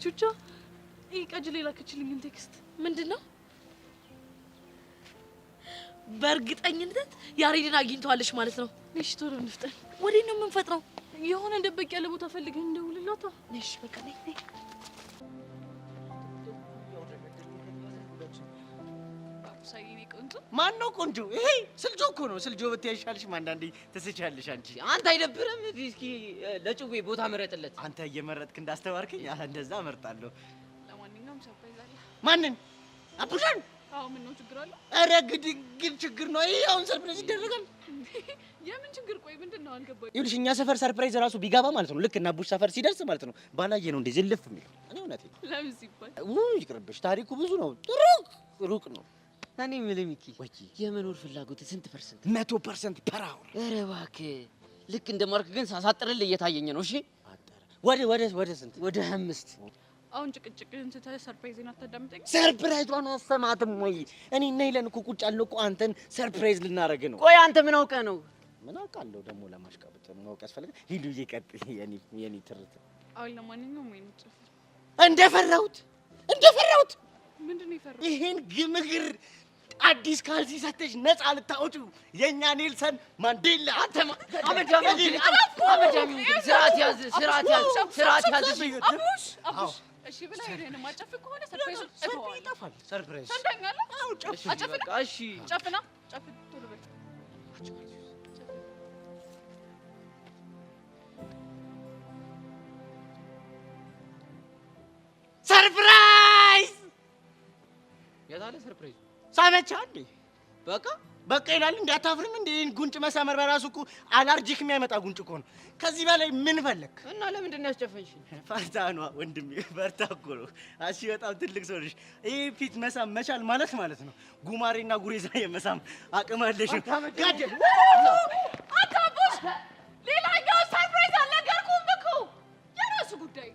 ቹቻ ይቀጅሌ ላከችልኝ ቴክስት ምንድነው? በእርግጠኝነት ያሬድን አግኝቷለሽ ማለት ነው። እሺ ቶሎ እንፍጠን። ወዴት ነው የምንፈጥነው? የሆነ ደበቅ ያለ ቦታ ፈልገን እንደውልላታ። እሺ በቃ ነይ። ባቡሳዬ ቆንጆ ማን ነው ቆንጆ? ይሄ ስልጆ እኮ ነው። ስልጆ ብትያይሻልሽ አንዳንዴ ትስቻለሽ አንቺ። አንተ አይደብርም? እስኪ ለጭዌ ቦታ መረጥለት። አንተ እየመረጥክ እንዳስተዋርከኝ እንደዛ እመርጣለሁ። ለማንኛውም ሰርፕራይዝ አለ። ማንን? አቡሻን? አዎ ምን ነው ችግር አለ? ኧረ ግድግድ ችግር ነው። ይሄ አሁን ሰርፕራይዝ ይደረጋል? የምን ችግር? ቆይ ምንድነው አልገባኝ። ይኸውልሽ እኛ ሰፈር ሰርፕራይዝ ራሱ ቢጋባ ማለት ነው ልክ እና አቡሽ ሰፈር ሲደርስ ማለት ነው ባላየ ነው እንዴ ዝልፍ የሚለው። እኔ እውነቴን ነው። ለምን ሲባል? ይቅርብሽ፣ ታሪኩ ብዙ ነው። ሩቅ ነው። እኔ የምልህ ሚኪ የመኖር ፍላጎት ስንት ፐርሰንት? 100% ፐር አወር። ኧረ እባክህ ልክ እንደማርክ ግን ሳሳጥርልህ እየታየኝ ነው። እሺ ወደ ስንት? ወደ 5 አሁን ጭቅጭቅህን ትተህ ሰርፕራይዝን አታዳምጠኝ። ሰርፕራይዟን አሰማትም ወይ? እኔ እና ሄለን እኮ ቁጭ ያልነው እኮ አንተን ሰርፕራይዝ ልናደርግ ነው። ቆይ አንተ ምን አውቀህ ነው? ምን አውቃለሁ ደግሞ ለማሽቃበጥ ማወቅ ያስፈልጋል። ሂዱ ይቀጥ የኔ ትርት። አሁን ለማንኛውም ወይ እንጨፍ እንደፈራሁት ምንድነው የፈራው? ይሄን ግምግር አዲስ ካልሲ ሰተሽ ነፃ ልታወጪው የኛ ኔልሰን ማንዴላ። አንተ አመዳም ስርዓት ያዝ። አቡሽ እሺ ብላ ሄደን ማጨፍ ከሆነ ሰርፕራይዝ ይጠፋል። ሰርፕራይዝ ሰምተኛል? አው ጨፍ በቃ እሺ ጨፍና ጨፍ ቶሎ በል። ሰርፕራይዝ የታለ ሰርፕራይዝ? ሳመቻ እንዴ? በቃ ይላል እንዴ? አታፍርም እንዴ? ጉንጭ መሳመር በራሱ እኮ አለርጂክ የሚያመጣ ጉንጭ እኮ ነው። ከዚህ በላይ ምን ፈለክ? እና ለምንድን ነው ያስጨፈንሽ? ፈርታ ነው ወንድሜ፣ ፈርታ እኮ ነው። እሺ በጣም ትልቅ ሰው ነሽ። ይሄ ፊት መሳም መቻል ማለት ነው ጉማሬና ጉሬዛ የመሳም አቅም አለሽ። ጋደል አታቡሽ ሌላኛው ሰርፕራይዝ አልነገርኩም እኮ የራሱ ጉዳይ።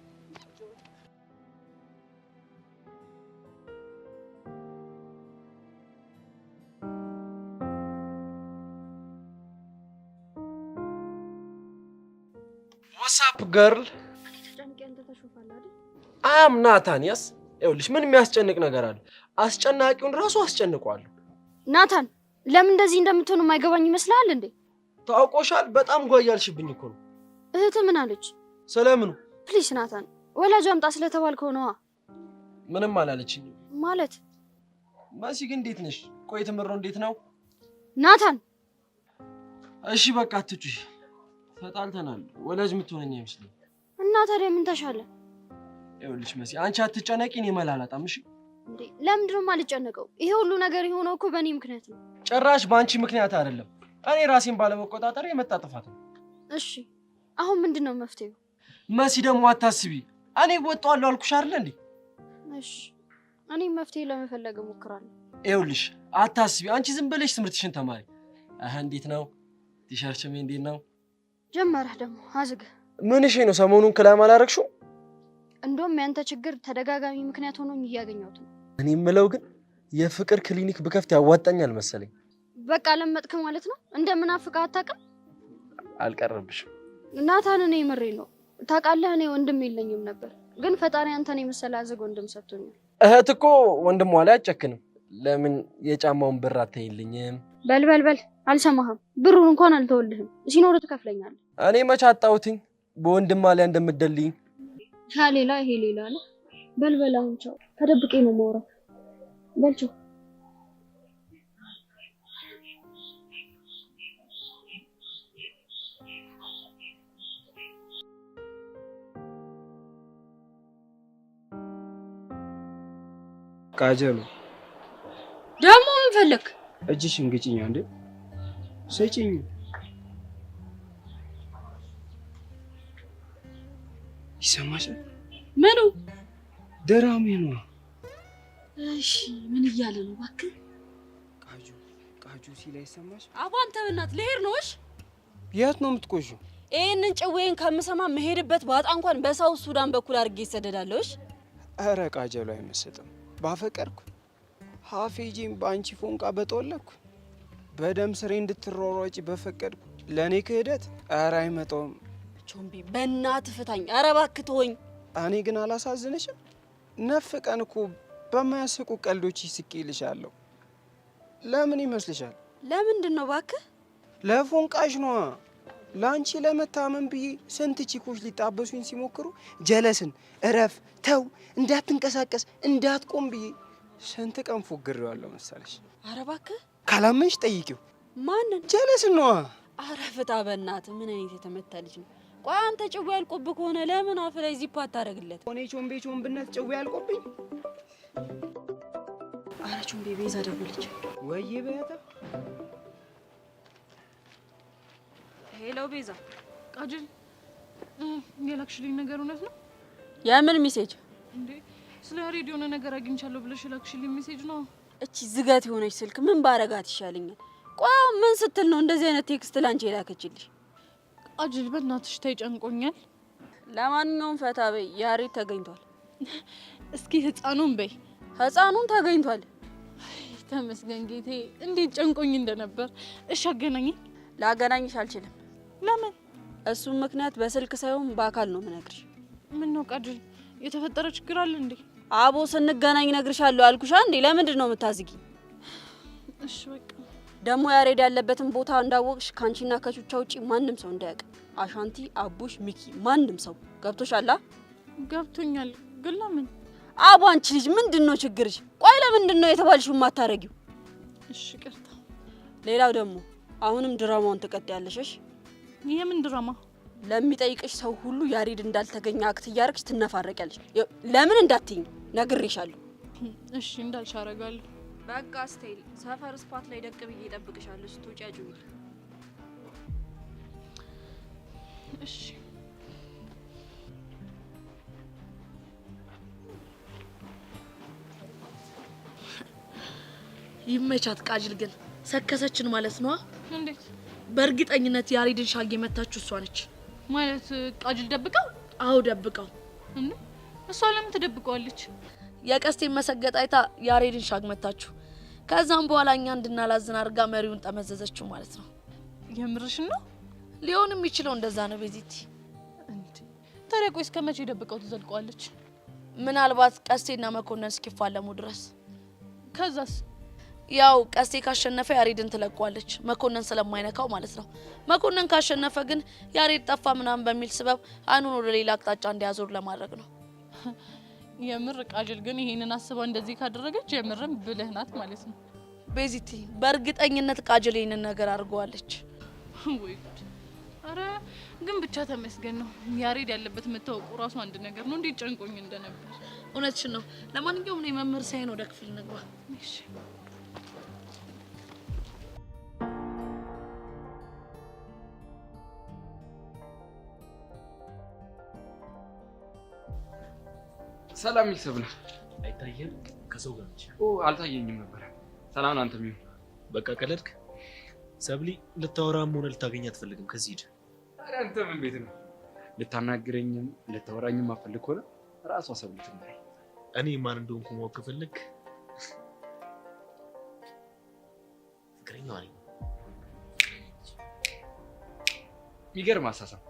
ዋትስአፕ ገርል አም ናታን ያስ ይኸውልሽ፣ ምን የሚያስጨንቅ ነገር አለ? አስጨናቂውን ራሱ አስጨንቋለሁ። ናታን ለምን እንደዚህ እንደምትሆን የማይገባኝ ይመስላል እንዴ? ታውቆሻል። በጣም ጓያልሽብኝ እኮ ነው። እህትህ ምን አለች? ስለምኑ? ፕሊስ ናታን፣ ወላጅ አምጣ ስለተባልከው ነዋ። ምንም አላለችኝ። ማለት ማሲ ግን እንዴት ነሽ? ቆይ ትምሮ እንዴት ነው? ናታን እሺ በቃ አትጩሽ። ተጣልተናል። ወላጅ የምትሆነኝ አይመስልም። እና ታዲያ ምን ተሻለ? ይኸውልሽ መሲ፣ አንቺ አትጨነቂ፣ እኔ መላላጣም። እሺ እንዴ ለምንድን ነው የማልጨነቀው? ይሄ ሁሉ ነገር የሆነው እኮ በእኔ ምክንያት ነው። ጭራሽ በአንቺ ምክንያት አይደለም። እኔ ራሴን ባለመቆጣጠር የመጣ ጥፋት ነው። እሺ አሁን ምንድነው መፍትሄው? መሲ ደግሞ አታስቢ፣ እኔ ወጣዋለሁ አልኩሽ አይደል እንዴ? እሺ እኔ መፍትሄ ለመፈለግ እሞክራለሁ። ይኸውልሽ አታስቢ፣ አንቺ ዝም ብለሽ ትምህርትሽን ተማሪ። እንዴት ነው ቲሸርችም እንዴት ነው? ጀመረህ ደግሞ አዝግ። ምን እሺ ነው ሰሞኑን ክላም አላረግሽው? እንደውም ያንተ ችግር ተደጋጋሚ ምክንያት ሆኖኝ እያገኘሁት ነው። እኔ የምለው ግን የፍቅር ክሊኒክ ብከፍት ያዋጣኛል መሰለኝ። በቃ ለመጥክ ማለት ነው። እንደምናፍቅ አታውቅም? አልቀረብሽም ናታን፣ እኔ ምሬ ነው። ታውቃለህ እኔ ወንድም የለኝም ነበር፣ ግን ፈጣሪ አንተን የመሰለ አዝግ ወንድም ሰጥቶኛል። እህት እኮ ወንድሟ ላይ አጨክንም። ለምን የጫማውን ብር አትይልኝም? በል አልሰማህም። ብሩን እንኳን አልተወልህም። ሲኖር ትከፍለኛለህ። እኔ መች አጣሁትኝ በወንድሟ ላይ እንደምትደልይኝ። ያ ሌላ ይሄ ሌላ ነው። በል አሁን ቻው። ተደብቄ ነው የማወራው። በል ቻው። ቃጀሉ ደግሞ ምን ፈለክ? እጅሽን ግጭኛ እንዴ! ሰጪኝ። ይሰማሻል? ምኑ? ደራሜ ነው። እሺ ምን እያለ ነው እባክህ? ቃጁ ሲል አይሰማሽ? አባ አንተ በእናትህ ልሄድ ነው። እሺ የት ነው የምትቆሺው? ይሄንን ጭዌን ከምሰማ መሄድበት ባጣ እንኳን በሳውት ሱዳን በኩል አድርጌ ይሰደዳለሁ። እሺ ኧረ ቃጀሉ አይመስጥም። ባፈቀርኩ ሀፌጂም በአንቺ ፎንቃ በጠወለኩ በደም ስሬ እንድትሯሯጪ በፈቀድኩ ለኔ ክህደት ኧረ አይመጣውም። ቾምቢ በእናትህ ፍታኝ። ኧረ እባክህ ተወኝ። እኔ ግን አላሳዝንሽም? ነፍ ቀን እኮ በማያስቁ ቀልዶች ይስቅልሻለሁ። ለምን ይመስልሻል? ለምንድን ነው እባክህ? ለፎንቃሽ ነዋ። ላንቺ ለመታመን ብዬ ስንት ቺኮች ሊጣበሱኝ ሲሞክሩ ጀለስን እረፍ፣ ተው፣ እንዳትንቀሳቀስ፣ እንዳትቆም ብዬ ስንት ቀን ፎግሬዋለሁ መሰለሽ። ኧረ እባክህ ካላመንሽ ጠይቂው። ማንን? ጀለስን ነዋ። ኧረ ፍታ በእናትህ። ምን አይነት የተመታ ልጅ ነው? ቆይ አንተ ጭው ያልቆብህ ከሆነ ለምን አፍ ላይ ዚፕ አታደርግለት? ሆኔ ቾምቤ ቾምብነት ጭው ያልቆብኝ። ኧረ ቾምቤ ቤዛ ደወለች። ወይዬ በያታ። ሄሎ ቤዛ። ቃጅል የላክሽልኝ ነገር እውነት ነው? የምን ሜሴጅ እንዴ? ስለ ሬዲዮ የሆነ ነገር አግኝቻለሁ ብለሽ የላክሽልኝ ሜሴጅ ነው? እቺ ዝጋት የሆነች ስልክ ምን ባረጋት ይሻለኛል? ቆይ ምን ስትል ነው እንደዚህ አይነት ቴክስት ላንቺ የላከችልሽ? ቃጅል በእናትሽ ተጨንቆኛል። ለማንኛውም ፈታ በይ፣ ያሬድ ተገኝቷል። እስኪ ህፃኑን በይ። ህፃኑን ተገኝቷል። ተመስገን ጌቴ። እንዴት ጨንቆኝ እንደነበር። እሺ አገናኘኝ። ላገናኝሽ አልችልም። ለምን? እሱም ምክንያት በስልክ ሳይሆን በአካል ነው የምነግርሽ። ምን ነው ቃጅል? የተፈጠረ ችግር አለ እንዴ? አቦ ስንገናኝ እነግርሻለሁ አልኩሽ እንዴ። ለምንድን ነው የምታዝጊ? እሺ በቃ። ደግሞ ያሬድ ያለበትን ቦታ እንዳወቅሽ ካንቺና ከቹቻ ውጪ ማንም ሰው እንዳያውቅ። አሻንቲ፣ አቡሽ፣ ሚኪ ማንም ሰው ገብቶሻል? ገብቶኛል። ግን ለምን? አቦ አንቺ ልጅ ምንድነው ችግርሽ? ቆይ ለምንድን ነው የተባልሽው ማታረጊው? እሺ ቅርታ። ሌላው ደግሞ አሁንም ድራማውን ትቀጥያለሽ። እሺ? የምን ድራማ? ለሚጠይቅሽ ሰው ሁሉ ያሬድ እንዳልተገኘ አክት እያደረግሽ ትነፋረቂያለሽ። ለምን እንዳትይኝ ነግሬሻለሁ። እሺ እንዳልሽ አደርጋለሁ። በቃ ስቴል ሰፈር ስፓት ላይ ደቅ ብዬ እጠብቅሻለሁ። ስትወጪ አጁኝ። እሺ ይመቻት። ቃጅል ግን ሰከሰችን ማለት ነው። እንዴት? በእርግጠኝነት ያሬድን ሻግ የመታችሁ እሷ ነች ማለት። ቃጅል ደብቀው? አዎ ደብቀው። እንዴ እሷ ለምን ትደብቀዋለች? የቀስቴን መሰገጥ አይታ ያሬድን ሻግ መታችሁ። ከዛም በኋላ እኛ እንድናላዝን አድርጋ መሪውን ጠመዘዘችው ማለት ነው። የምርሽን ነው? ሊሆን የሚችለው እንደዛ ነው ቤዚቲ። እንዴ ታዲያ ቆይ እስከ መቼ ደብቀው ትዘልቀዋለች? ምናልባት ቀስቴና መኮንን እስኪፋለሙ ድረስ። ከዛስ? ያው ቀስቴ ካሸነፈ ያሬድን ትለቋለች፣ መኮንን ስለማይነካው ማለት ነው። መኮንን ካሸነፈ ግን ያሬድ ጠፋ ምናምን በሚል ስበብ አይኑን ወደ ሌላ አቅጣጫ እንዲያዞር ለማድረግ ነው። የምር ቃጅል ግን ይሄንን አስባ እንደዚህ ካደረገች የምርም ብልህ ናት ማለት ነው። ቤዚቲ በእርግጠኝነት ቃጅል ይሄንን ነገር አድርገዋለች። ወይ ጉድ! አረ ግን ብቻ ተመስገን ነው ያሬድ ያለበት መታወቁ ራሱ አንድ ነገር ነው። እንዴት ጨንቆኝ እንደነበር። እውነትሽን ነው። ለማንኛውም ነው መምህር ሳይን ወደ ክፍል እንግባ። እሺ ሰላም ይሰብና። አይታየም? ከሰው ጋር ነች። አልታየኝም ነበር። ሰላም ነው። አንተም ይሁን። በቃ ቀለድክ። ሰብሊ ልታወራም ሆነ ልታገኝ አትፈልግም። ከዚህ ሂድ። ታዲያ አንተ ምን ቤት ነው? ልታናግረኝም ልታወራኝም አትፈልግ ሆነ ራሷ ሰብሊ ትምጣይ። እኔ ማን እንደሆንኩ ማወቅ ከፈለግ ፍቅረኛዋ ነኝ። የሚገርም አሳሳም።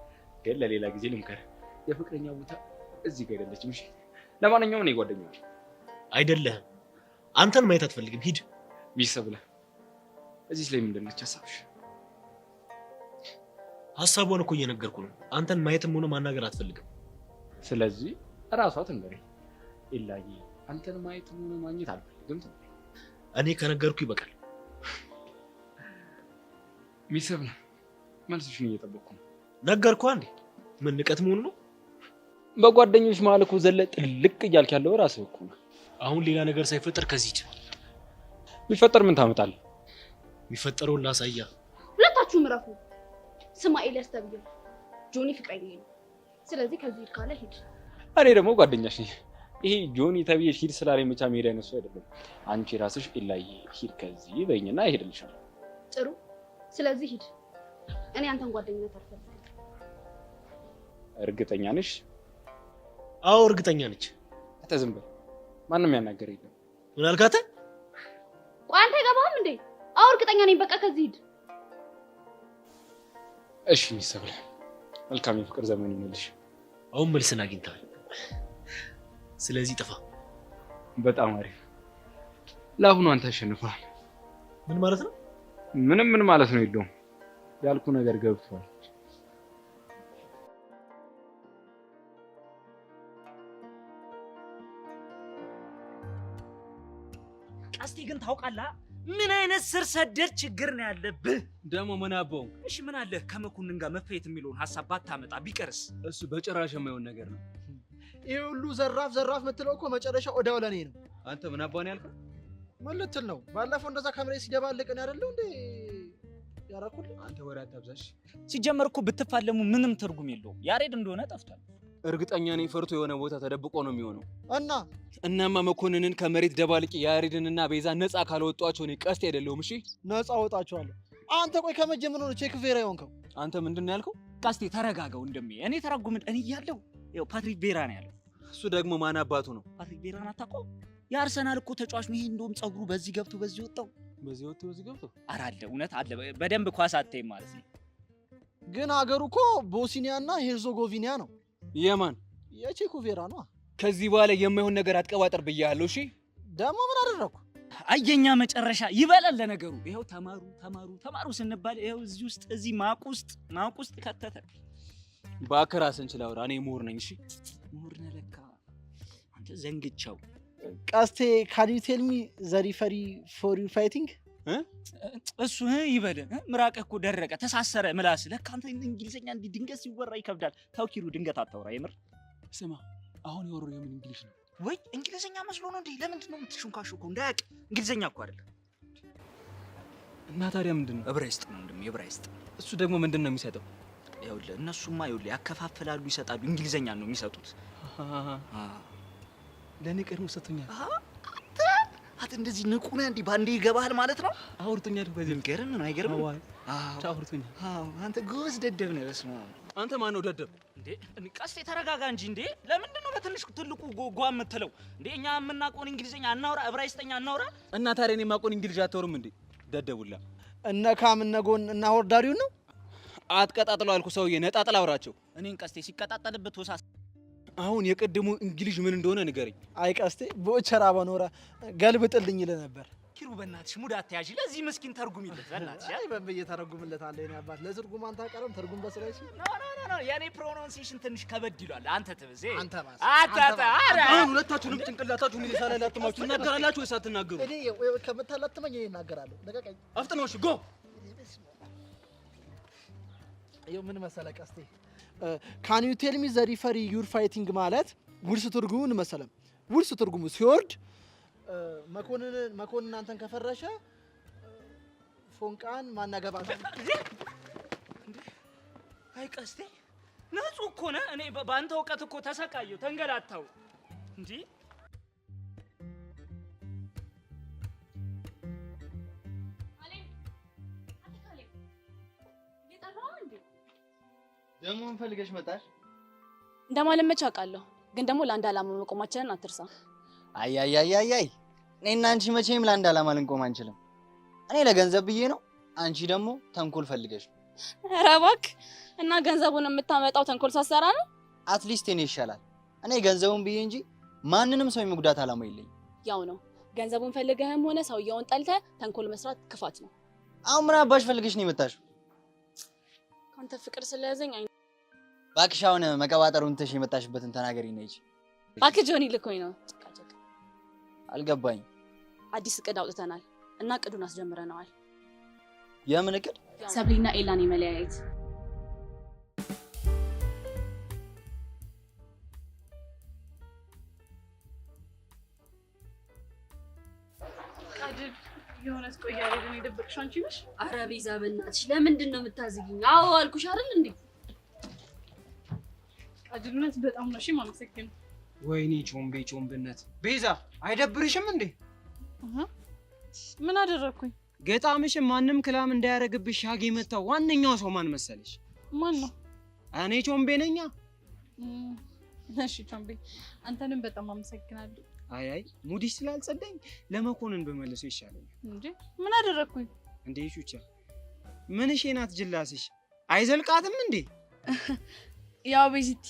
ግን ለሌላ ጊዜ ልምከርህ፣ የፍቅረኛ ቦታ እዚህ ጋር አይደለችም። እሺ ለማንኛውም እኔ ጓደኛዋ ነኝ። አይደለህም። አንተን ማየት አትፈልግም። ሂድ። ሚሰብለ እዚህ ላይ ምንድን ነች ሀሳብሽ? ሀሳቧን እኮ እየነገርኩ ነው። አንተን ማየትም ሆነ ማናገር አትፈልግም። ስለዚህ እራሷ ትንገረኝ። ኢላዬ አንተን ማየትም ሆነ ማግኘት አልፈልግም ትንገረኝ። እኔ ከነገርኩ ይበቃል። ሚሰብለ መልስሽን እየጠበቅኩ ነው። ነገርኩህ አንዴ። ምን ንቀት መሆኑ ነው? በጓደኞች መሀል እኮ ዘለ ጥልቅ እያልክ ያለው ራስህ እኮ ነው። አሁን ሌላ ነገር ሳይፈጠር ከዚህ ሂድ። የሚፈጠር ምን ታመጣለህ? የሚፈጠረውን ላሳያ። ሁለታችሁም እረፉ። ስማ ኤልያስ ተብዬው ጆኒ ፍቅረኛዬ ነው። ስለዚህ ከዚህ ሂድ ካለ ሂድ። እኔ ደግሞ ጓደኛሽ ነኝ። ይሄ ጆኒ ተብዬሽ ሂድ ስላለኝ መቻ መሄድ አይነሱ አይደለም። አንቺ ራስሽ ኢላዬ ሂድ ከዚህ በይኝና እሄድልሻለሁ። ጥሩ። ስለዚህ ሂድ። እኔ አንተን ጓደኝነት አልፈልግም። እርግጠኛ ነሽ? አዎ እርግጠኛ ነች። አንተ ዝም በል። ማንም ያናገር የለም። ምን አልካተ? ቆይ አንተ አይገባህም እንዴ? አዎ እርግጠኛ ነኝ። በቃ ከዚህ ሂድ። እሺ ሚሰብለ መልካም የፍቅር ዘመን ይሁንልሽ። አሁን መልስን አግኝተሃል። ስለዚህ ጥፋ። በጣም አሪፍ። ለአሁኑ አንተ አሸንፈሃል። ምን ማለት ነው? ምን ማለት ነው የለውም። ያልኩ ነገር ገብቷል። ቀስቴ ግን ታውቃለህ ምን አይነት ስር ሰደድ ችግር ነው ያለብህ? ደግሞ ምን አባው? እሺ ምን አለ ከመኮንን ጋር መፈየት የሚለውን ሐሳብ ባታመጣ ቢቀርስ? እሱ በጭራሽ የማይሆን ነገር ነው። ይሄ ሁሉ ዘራፍ የምትለው እኮ መጨረሻው ወዲያው ለኔ ነው። አንተ ምን አባን ያልከው? ምን ልትል ነው? ባለፈው እንደዛ ከመሬት ሲደባልቅን አይደለው እንዴ ያራኩልህ? አንተ ወሬ አታብዛሽ። ሲጀመር እኮ ብትፋለሙ ምንም ትርጉም የለውም። ያሬድ እንደሆነ ጠፍቷል። እርግጠኛ ነኝ ፈርቶ የሆነ ቦታ ተደብቆ ነው የሚሆነው። እናማ መኮንንን ከመሬት ደባልቂ ያሬድንና ቤዛ ነፃ ካልወጧቸው እኔ ቀስቴ አይደለሁም። እሺ ነፃ ወጣቸዋለሁ። አንተ ቆይ ከመጀመሩ ነው ቼክ ቬራ የሆንከው? አንተ ምንድን ነው ያልከው? ቀስቴ ተረጋጋው እንደሚ እኔ ተረጉምን እኔ እያለሁ ያው ፓትሪክ ቬራ ነው ያለው። እሱ ደግሞ ማን አባቱ ነው? ፓትሪክ ቬራን አታውቀውም? የአርሰናል እኮ ተጫዋች ነው። ይሄ እንደውም ጸጉሩ በዚህ ገብቶ በዚህ ወጣው። በዚህ ወጥቶ በዚህ ገብቶ? ኧረ አለ እውነት አለ። በደንብ ኳስ አትይም ማለት ነው። ግን ሀገሩ እኮ ቦስኒያና ሄርዞጎቪና ነው። የማን? የቼኩ ቬራ ነው። ከዚህ በኋላ የማይሆን ነገር አትቀባጠር ብያለሁ። እሺ ደግሞ ምን አደረኩ? አየኛ መጨረሻ ይበላል። ለነገሩ ይሄው ተማሩ ስንባል ይሄው እዚህ ውስጥ እዚህ ማቅ ውስጥ ከተተ። በአከራስን ችላውራ እኔ ምሁር ነኝ። እሺ ምሁር ነህ ለካ አንተ ዘንግቻው። ቀስቴ ካን ዩ ቴል ሚ ዘ ሪፈሪ ፎር ዩ ፋይቲንግ? እሱ ይበል። ምራቅህ እኮ ደረቀ ተሳሰረ ምላስ። ለካ አንተ እንግሊዘኛ እንዲህ ድንገት ሲወራ ይከብዳል። ተው ኪሩ ድንገት አታውራ። የምር ስማ አሁን የወሩ የምን እንግሊዝ ነው ወይ? እንግሊዘኛ መስሎ ነው እንዴ? ለምንድን ነው የምትሹንካሹከው? እንዳያቅ እንግሊዘኛ እኮ አይደለም። እና ታዲያ ምንድን ነው? ዕብራይስጥ ነው እንደም ዕብራይስጥ። እሱ ደግሞ ምንድን ነው የሚሰጠው? ይኸውልህ እነሱማ ያከፋፍላሉ፣ ይሰጣሉ። እንግሊዘኛ ነው የሚሰጡት። ለእኔ ቀድሞ ሰጥቶኛል። አንተ እንደዚህ ንቁ ነህ እንዲህ ባንዴ ይገባሃል ማለት ነው። አውርቶኛል። በዚህ ገርም ነው አይገርም? አውርቶኛል። አንተ ጎበዝ ደደብ ነህ። በስመ አብ። አንተ ማን ነው ደደብ? እንዴ ቀስቴ ተረጋጋ እንጂ እንዴ። ለምንድን ነው በትንሽ ትልቁ ጓ የምትለው እንዴ? እኛ የምናውቀውን እንግሊዘኛ አናውራ፣ ዕብራይስጥኛ አናውራ? እና ታዲያ እኔ የማውቀውን እንግሊዝ አታወሩም እንዴ? ደደቡላ እነ ካም እነ ጎን እና ሆርዳሪው ነው አትቀጣጥለው አልኩ። ሰውዬ ነጣጥላ አውራቸው። እኔን ቀስቴ ሲቀጣጠልበት ወሳስ። አሁን የቀድሞ እንግሊዝ ምን እንደሆነ ንገረኝ። አይ ቀስቴ ቦቸራ በኖረ ገልብጥልኝ ይለ ነበር። ኪሩ በእናትሽ ሙድ አትያዥ። ለዚህ ምስኪን ተርጉሚለት በእናትሽ። አይ በእንበየ ተረጉምለታለህ። የኔ አባት ለትርጉም አንተ አቀረም ትርጉም በስራይሽ ኖ የኔ ፕሮናንሲዬሽን ትንሽ ከበድ ይሏል። አንተ ትብዜ አንተ ባስ አሁን ሁለታችሁንም ጭንቅላታችሁን ይልሳላ ላጥማችሁ እናገራላችሁ ወይስ አትናገሩ? እኔ ከምታላጥመኝ እኔ እናገራለሁ። ለቀቀኝ። አፍጥነውሽ ጎ ይኸው ምን መሰለህ ቀስቴ ካን ዩ ቴል ሚ ዘ ሪፈሪ ዩር ፋይቲንግ ማለት ውርስ ትርጉሙን መሰለም። ውርስ ትርጉሙ ሲወርድ መኮንን አንተን ከፈረሸ ፎንቃን ማናገባ። አይ ቀስቴ ንጹህ እኮ ነህ። እኔ በአንተ እውቀት እኮ ተሰቃየሁ፣ ተንገላታሁ እንጂ ደግሞ ምን ፈልገሽ መጣሽ? እንደማለመች አውቃለሁ፣ ግን ደግሞ ለአንድ ዓላማ መቆማችንን አትርሳ። አይ እኔና አንቺ መቼም ለአንድ ዓላማ ልንቆም አንችልም። እኔ ለገንዘብ ብዬ ነው፣ አንቺ ደግሞ ተንኮል ፈልገሽ። ኧረ እባክህ እና ገንዘቡን የምታመጣው ተንኮል ሳሰራ ነው። አትሊስት እኔ ይሻላል። እኔ ገንዘቡን ብዬ እንጂ ማንንም ሰው የመጉዳት ዓላማ የለኝም። ያው ነው ገንዘቡን ፈልገህም ሆነ ሰውየውን ጠልተህ ተንኮል መስራት ክፋት ነው። አሁን ምን አባሽ ፈልገሽ ነው የመጣሽው? ካንተ ፍቅር ስለያዘኝ እባክሽ አሁን መቀባጠሩን ትሽ የመጣሽበትን ተናገሪ ነኝ። እባክህ ጆኒ ልኮኝ ነው። አልገባኝም። አዲስ እቅድ አውጥተናል እና እቅዱን አስጀምረነዋል። የምን እቅድ? ሰብሊና ኤላን የመለያየት። ቃድል የሆነስ ቆያ አይደለም የደበቅሽው አንቺ ነሽ? ኧረ ቤዛ በእናትሽ ለምንድን ነው የምታዝጊኝ? አዎ አልኩሽ አይደል እንዴ? ቃድልነት በጣም ነው እሺ የማመሰግነው። ወይኔ ጮምቤነት። ቤዛ አይደብርሽም እንዴ? ምን አደረኩኝ? ገጣምሽም ማንም ክላም እንዳያረግብሽ ሻግ የመታው ዋነኛው ሰው ማን መሰለሽ? ማን ነው? እኔ ጮምቤ ነኛ። እሺ ጮምቤ፣ አንተንም በጣም አመሰግናለሁ። አይ ሙዲሽ ስላልጸዳኝ ለመኮንን በመለሰው ይሻለኛል። እንዴ ምን አደረኩኝ? እንዴ ሹቻ ምንሽ ናት ጅላስሽ? አይዘልቃትም እንዴ? ያው ቤዚቲ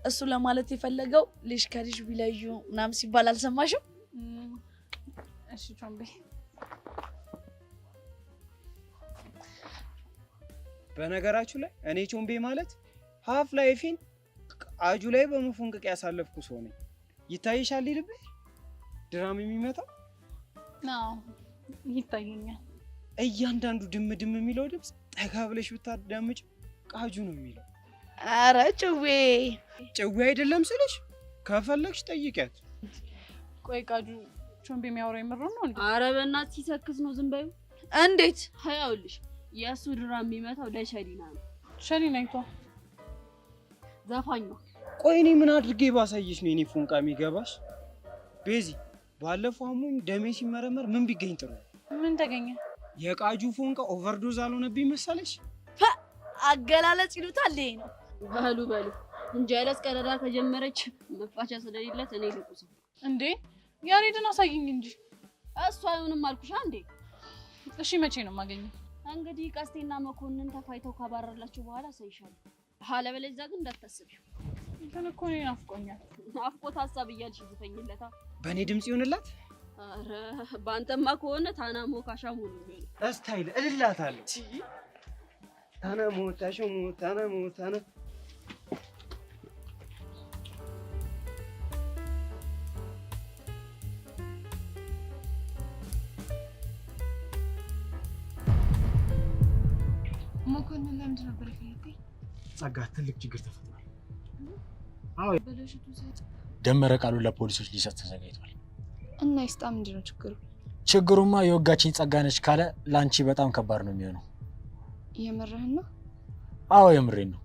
እሱ ለማለት የፈለገው ልጅ ከልጅ ቢለዩ ምናምን ሲባል አልሰማሽም? እሺ ቾምቤ። በነገራችሁ ላይ እኔ ቾምቤ ማለት ሀፍ ላይፊን አጁ ላይ በመፎንቀቅ ያሳለፍኩ ሰው ነኝ። ይታይሻል ልብህ ድራም የሚመጣው ነው ይታየኛል። እያንዳንዱ ድም ድም የሚለው ድምፅ ጠጋ ብለሽ ብታዳምጪ ቃጁ ነው የሚለው። አረ ጭዌ አይደለም ስልሽ ከፈለግሽ ጠይቂያት። ቆይ ቃጁ ቾምቤ የሚያወራው የምር ነው እንዴ? አረ በእናትህ ሲሰክስ ነው ዝም በይው። እንዴት? ይኸውልሽ የእሱ ድራም የሚመታው ለሸሊና ነው። ሸሊና አይቷ ዘፋኝ ነው። ቆይ እኔ ምን አድርጌ ባሳየሽ ነው የኔ ፎንቃ የሚገባሽ? ቤዚ ባለፈው አሞኝ ደሜ ሲመረመር ምን ቢገኝ ጥሩ? ምን ተገኘ? የቃጁ ፎንቃ ኦቨርዶዝ አልሆነብኝ መሰለሽ? አገላለጽ ይሉታል ይሄ ነው። በሉ እንጀለስ ቀረዳ ከጀመረች መፋቻ ስለሌላት እኔ ልቁሰው እንዴ? ያሬድን አሳይኝ እንጂ። እሱ አይሆንም አልኩሽ እንዴ። እሺ መቼ ነው የማገኘው? እንግዲህ ቀስቴና መኮንን ተፋይተው ካባረርላችሁ በኋላ አሳይሻለሁ። አለበለዚያ ግን እንዳታስቢው። እንትን እኮ እኔ ናፍቆኛል። ናፍቆት ሀሳብ እያልሽ ዝፈኝለታ። በእኔ ድምጽ ይሆንላት? አረ በአንተማ ከሆነ ታናሞ ካሻሙ ነው የሚሆነው። ስታይል እልላታለሁ። ታናሞ ታሾሙ ታናሞ ታና መኮንን ለምንድን ነበር የፈለገኝ? ጸጋ ትልቅ ችግር ተፈጥሯል። አዎ በለሽቱ ሰጥ ደመረ ቃሉን ለፖሊሶች ሊሰጥ ተዘጋጅቷል። እና ይስጣ ምንድን ነው ችግሩ? ችግሩማ የወጋችኝ ጸጋ ነች ካለ ላንቺ በጣም ከባድ ነው የሚሆነው። የምርህን ነው? አዎ የምሬን ነው።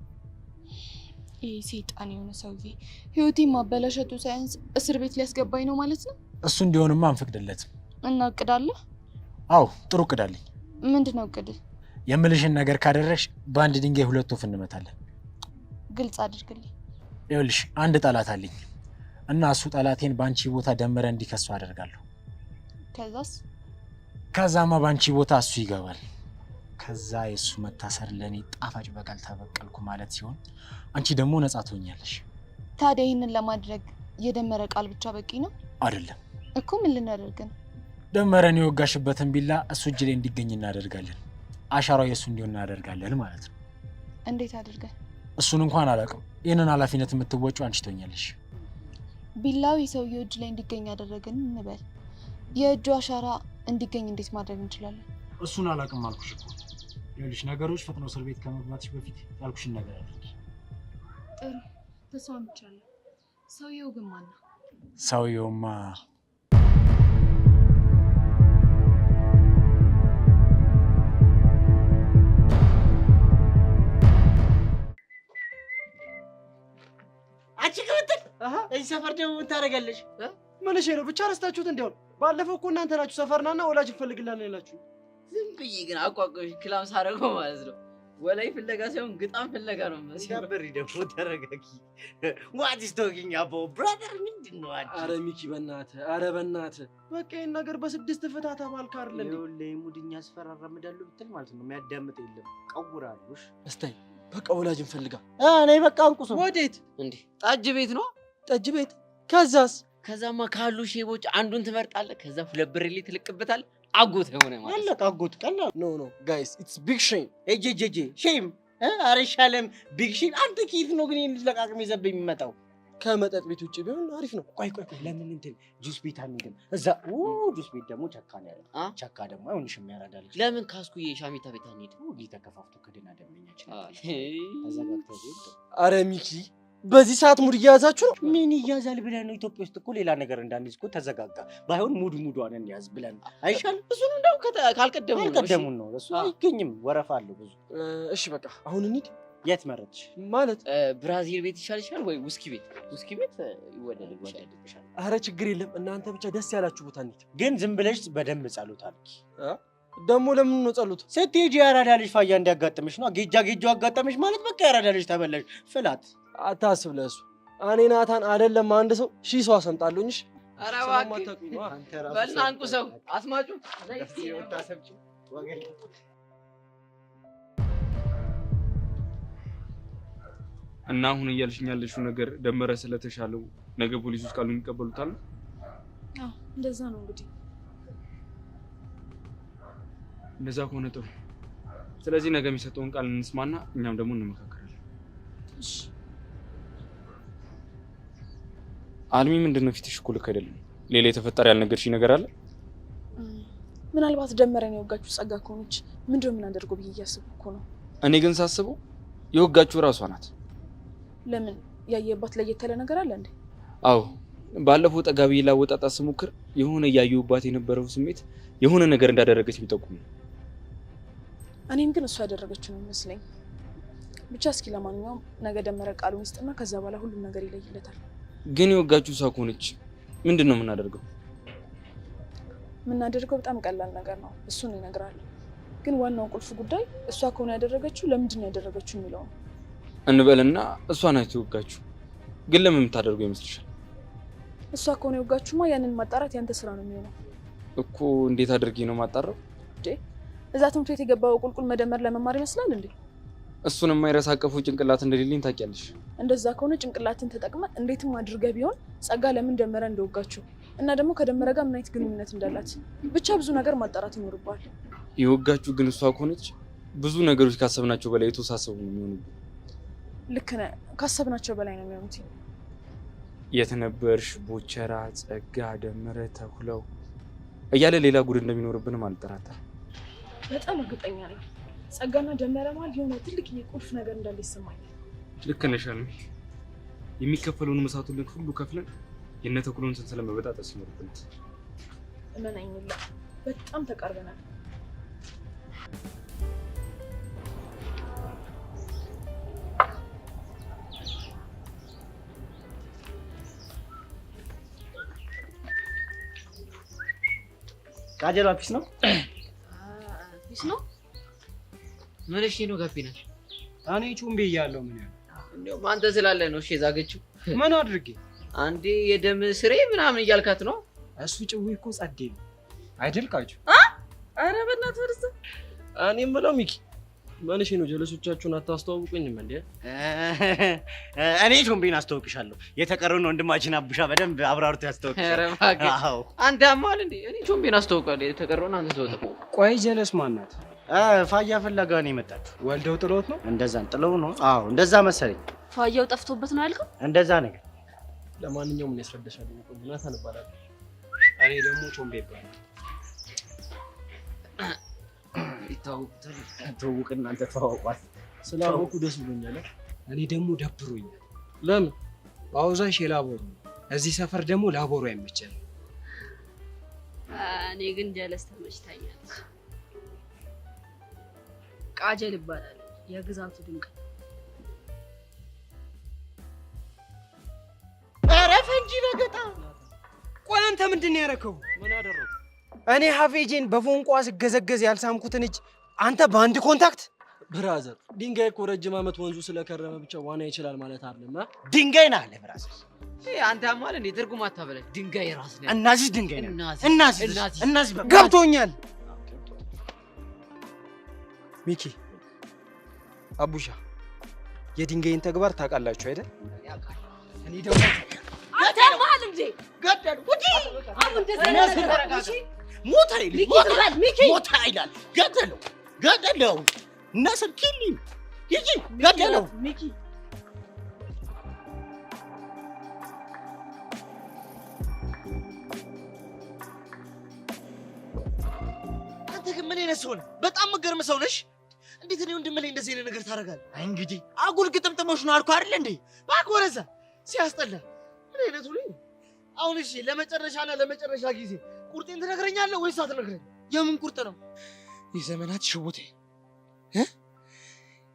ይሄ ሰይጣን የሆነ ሰውዬ ህይወቴን ማበላሸቱ ሳይንስ እስር ቤት ሊያስገባኝ ነው ማለት ነው? እሱ እንዲሆንማ አንፈቅድለትም። እና እቅዳለህ? አዎ ጥሩ እቅዳለኝ። ምንድነው እቅድህ? የምልሽን ነገር ካደረግሽ በአንድ ድንጋይ ሁለት ወፍ እንመታለን። ግልጽ አድርግልኝ። ይኸውልሽ አንድ ጠላት አለኝ እና እሱ ጠላቴን ባንቺ ቦታ ደመረ እንዲከሱ አደርጋለሁ። ከዛማ ባንቺ ቦታ እሱ ይገባል። ከዛ የሱ መታሰር ለኔ ጣፋጭ በቀል ተበቀልኩ ማለት ሲሆን አንቺ ደግሞ ነፃ ትሆኛለሽ። ታዲያ ይሄንን ለማድረግ የደመረ ቃል ብቻ በቂ ነው? አይደለም እኮ ምን ልናደርግ ነው? ደመረን የወጋሽበትን ቢላ እሱ እጅ ላይ እንዲገኝ እናደርጋለን። አሻራው የሱ እንዲሆን እናደርጋለን ማለት ነው። እንዴት አድርገን? እሱን እንኳን አላውቅም። ይሄንን ኃላፊነት የምትወጪው አንቺ ትሆኛለሽ። ቢላው የሰውየው እጅ ላይ እንዲገኝ ያደረግን እንበል። የእጁ አሻራ እንዲገኝ እንዴት ማድረግ እንችላለን? እሱን አላውቅም አልኩሽ እኮ። ይኸውልሽ ነገሮች ፈጥነው እስር ቤት ከመግባትሽ በፊት ያልኩሽን ነገር አድርጊ። ጥሩ ተስማምቻለሁ። ሰውየው ግን ማን ነው? ሰውየውማ እዚህ ሰፈር ደግሞ ምን ታደርጋለሽ? ምንሽ ነው? ብቻ ረስታችሁት እንዲሆን። ባለፈው እኮ እናንተ ናችሁ ሰፈርናና ወላጅ እንፈልግላለን ያላችሁ። ዝም ብዬ ግን አቋቋሽ ክላም ሳደርገው ማለት ነው። ወላይ ፍለጋ ሳይሆን ግጣም ፍለጋ ነው ማለት ነው። በሪ ደግሞ ተረጋጊ። ዋት ኢዝ ቶኪንግ አቦ ብራዘር ምንድን ነው? አረ ሚኪ በእናትህ፣ አረ በእናትህ በቃ ይሄን ነገር በስድስት ፍታ ተባልክ አይደል እንዴ? ይኸውልህ ሙድኛ አስፈራራምዳለሁ ብትል ማለት ነው የሚያዳምጥ የለም። ቀውራሉሽ። እስታይ በቃ ወላጅ እንፈልጋ። እኔ በቃ አንቁስ። ወዴት እንዴ? ጠጅ ቤት ነው። ጠጅ ቤት። ከዛማ ካሉ ሼቦች አንዱን ትመርጣለህ። ከዛ ሁለት ብር ላይ ትልቅበታል። አጎት የሆነ ማለት አለቃ አጎት ቀላል። ኖ ጋይስ ኢትስ ቢግ ሼም። ኤጄጄጄ ሼም አረ ይሻለም ቢግ ሼም። አንተ ኪት ነው ግን ይሄን ለቃቅም ይዘብኝ የሚመጣው ከመጠጥ ቤት ውጪ ቢሆን አሪፍ ነው። ቆይ ለምን እንትን ጁስ ቤት አንሄድም? እዛ ጁስ ቤት ደግሞ ቸካ ነው ያለው። ቸካ ደግሞ አይሆንሽም ያራዳልሽ። ለምን ካስኩዬ ሻሚታ ቤት አንሄድም? ተከፋፍቶ ከደና ደመኛችን አዘጋግተው። አረ ሚኪ በዚህ ሰዓት ሙድ እያያዛችሁ ነው? ምን ይያዛል ብለን ነው? ኢትዮጵያ ውስጥ እኮ ሌላ ነገር እንዳንይዝ እኮ ተዘጋጋ። ባይሆን ሙዷን እንያዝ ብለን አይሻልም? እሱን እንደው ካልቀደሙን ነው። እሱ አይገኝም፣ ወረፋ አለው ብዙ። እሺ በቃ አሁን እንሂድ። የት መረጥሽ? ማለት ብራዚል ቤት ይሻልሻል ወይ ውስኪ ቤት? ውስኪ ቤት ይወደድልሻል። አረ ችግር የለም እናንተ ብቻ ደስ ያላችሁ ቦታ እንሂድ። ግን ዝም ብለሽ በደንብ ጸሎት አድርጊ። ደግሞ ለምን ነው ጸሎት? ስትሄጂ ያራዳ ልጅ ፋያ እንዲያጋጥምሽ ነው። ጌጃው አጋጠምሽ ማለት በቃ ያራዳ ልጅ ተበላሽ። ፍላት አታስብ ለሱ። እኔ ናታን አይደለም አንድ ሰው 1000 ሰው አሰምጣለሁኝ። ኧረ እባክህ በልና አንቁ ሰው አስማጩ እና አሁን እያልሽኝ ያለሽው ነገር ደመረ ስለተሻለው ነገ ፖሊሶች ቃሉን ይቀበሉታል? አዎ እንደዛ ነው እንግዲህ። እንደዛ ከሆነ ጥሩ። ስለዚህ ነገ የሚሰጠውን ቃል እንስማና እኛም ደግሞ እንመካከራለን። እሺ። አልሚ ምንድነው ፊትሽ እኮ ልክ አይደለም። ሌላ የተፈጠረ ያልነገርሽኝ ነገር አለ? ምናልባት ደመረን የወጋችሁ ጸጋ ከሆነች ምንድነው የምናደርገው ብዬ እያሰብኩ እኮ ነው። እኔ ግን ሳስበው የወጋችሁ እራሷ ናት። ለምን ያየባት ለየት ያለ ነገር አለ እንዴ? አዎ ባለፈው ጠጋቢ ላወጣጣ ስሞክር የሆነ ያየሁባት የነበረው ስሜት የሆነ ነገር እንዳደረገች ቢጠቁም ነው። እኔም ግን እሷ ያደረገችው ነው ይመስለኝ። ብቻ እስኪ ለማንኛውም ነገ ደመረ ቃሉን ይስጥና ከዛ በኋላ ሁሉም ነገር ይለይለታል። ግን የወጋችሁ እሷ ከሆነች ምንድነው የምናደርገው? የምናደርገው በጣም ቀላል ነገር ነው። እሱን እነግራለሁ። ግን ዋናው ቁልፍ ጉዳይ እሷ ከሆነ ያደረገችው ለምንድን ነው ያደረገችው የሚለው ነው። እንበልና እሷ ናት የወጋችሁ። ግን ለምን የምታደርገው ይመስልሻል? እሷ ከሆነ የወጋችሁማ ያንን ማጣራት ያንተ ስራ ነው የሚሆነው እኮ። እንዴት አድርጌ ነው ማጣራው? እዛ ትምህርት ቤት የገባው ቁልቁል መደመር ለመማር ይመስላል እንዴ? እሱን የማይረሳቀፉ ጭንቅላት እንደሌለኝ ታውቂያለሽ። እንደዛ ከሆነ ጭንቅላትን ተጠቅመ እንዴትም አድርገህ ቢሆን ጸጋ ለምን ደመረ እንደወጋችሁ እና ደግሞ ከደመረ ጋር ምን አይነት ግንኙነት እንዳላት ብቻ ብዙ ነገር ማጣራት ይኖርባል። የወጋችሁ ግን እሷ ከሆነች ብዙ ነገሮች ካሰብናቸው በላይ የተወሳሰቡ ነው የሚሆኑት። ልክ ነህ። ካሰብናቸው በላይ ነው የሚሆኑት። የት ነበርሽ? ቦቸራ፣ ጸጋ፣ ደመረ፣ ተኩለው እያለ ሌላ ጉድ እንደሚኖርብንም አልጠራጠርም። በጣም እርግጠኛ ነኝ። ጸጋና ደመረ ማለት የሆነ ትልቅ የቁልፍ ነገር እንዳለ ይሰማኛል። ልክ ነሽ አልሚ። የሚከፈለውን መስዋዕቱን ሁሉ ከፍለን የነተኩሎን ሰንሰለት መበጣጠስ ይኖርብናል። እመናኝ፣ በጣም ተቃርበናል። ቃጀሏ ፒስ ነው ፒስ ነው። ምን እሺ ነው ጋቢና? እኔ ቹምቤ እያለሁ ምን ያለው እንደውም አንተ ስላለ ነው። እሺ ዛገችው ምን አድርጌ? አንዴ የደም ስሬ ምናምን እያልካት ነው። እሱ ጭዌ እኮ ጸዴ ነው አይደል? ቃጁ ኧረ በእናትህ ወርስ እኔ የምለው ሚኪ ማንሽ ነው? ጀለሶቻችሁን አታስተዋውቁኝም እንዴ? እኔ ቹምቤን አስተዋውቅሻለሁ። የተቀረውን ወንድማችን አቡሻ በደንብ አብራርቶ ያስተዋውቅሻል። ኧረ እባክህ አንተ አማል እንዴ? እኔ ቹምቤን አስተዋውቃለሁ። የተቀረውን አንተ ተወጣው። ቆይ ጀለስ ማናት? ፋያ ፍለጋ ነው የመጣችው። ወልደው ጥሎት ነው? እንደዛን ጥለው ነው? አዎ እንደዛ መሰለኝ። ፋያው ጠፍቶበት ነው ያልከው? እንደዛ ነገር። ለማንኛውም ምን ያስረዳሻል? ዮናታን እባላለሁ። እኔ ደግሞ ቾምቤ ይባላል። ተውቅ እናንተ ተዋውቋት። ስላወኩ ደስ ብሎኛል። እኔ ደግሞ ደብሮኛል። ለምን? ባውዛሽ የላቦሩ እዚህ ሰፈር ደግሞ ላቦሩ አይመቸንም። እኔ ግን ጀለስ ተመችታኛለች። ቃጀል ይባላል። የግዛቱ ድንቅ። ኧረ ፈንጂ ነገጣ። ቆይ አንተ ምንድን ነው ያደረከው? ምን አደረኩ? እኔ ሀፌጄን በፎንቋ ስገዘገዝ ያልሳምኩትን እጅ አንተ በአንድ ኮንታክት። ብራዘር ድንጋይ እኮ ረጅም ዓመት ወንዙ ስለከረመ ብቻ ዋና ይችላል ማለት አይደለም። ድንጋይ ነህ አለ ብራዘር። አንተ አማል እንዴ? ትርጉም አታበለኝ። ድንጋይ ራስ ነው። እናዚህ ድንጋይ ነህ። እናዚህ ገብቶኛል። ሚኪ አቡሻ የድንጋይን ተግባር ታውቃላችሁ አይደል? እኔ ደግሞ አንተ ማል እንዴ ገደል ውዲ አሁን እንደዚህ ሞታ ይላል ገደለው ነስር ኪሊ ይጂ ገደለው ሚኪ አንተ ግን ምን አይነት ሰው ነህ? በጣም መገርም ሰው ነሽ። እንዴት ነው እንደምልህ እንደዚህ አይነት ነገር ታደርጋለህ? አይ እንግዲህ አጉል ግጥምጥሞሽ ነው አልኩህ አይደል እንዴ? እባክህ ወረዛ ሲያስጠላ። ምን አይነቱ ልጅ? አሁን እሺ ለመጨረሻ ጊዜ ቁርጤን ትነግረኛለህ ወይስ አትነግረኝ? የምን ቁርጥ ነው? የዘመናት ሽውቴ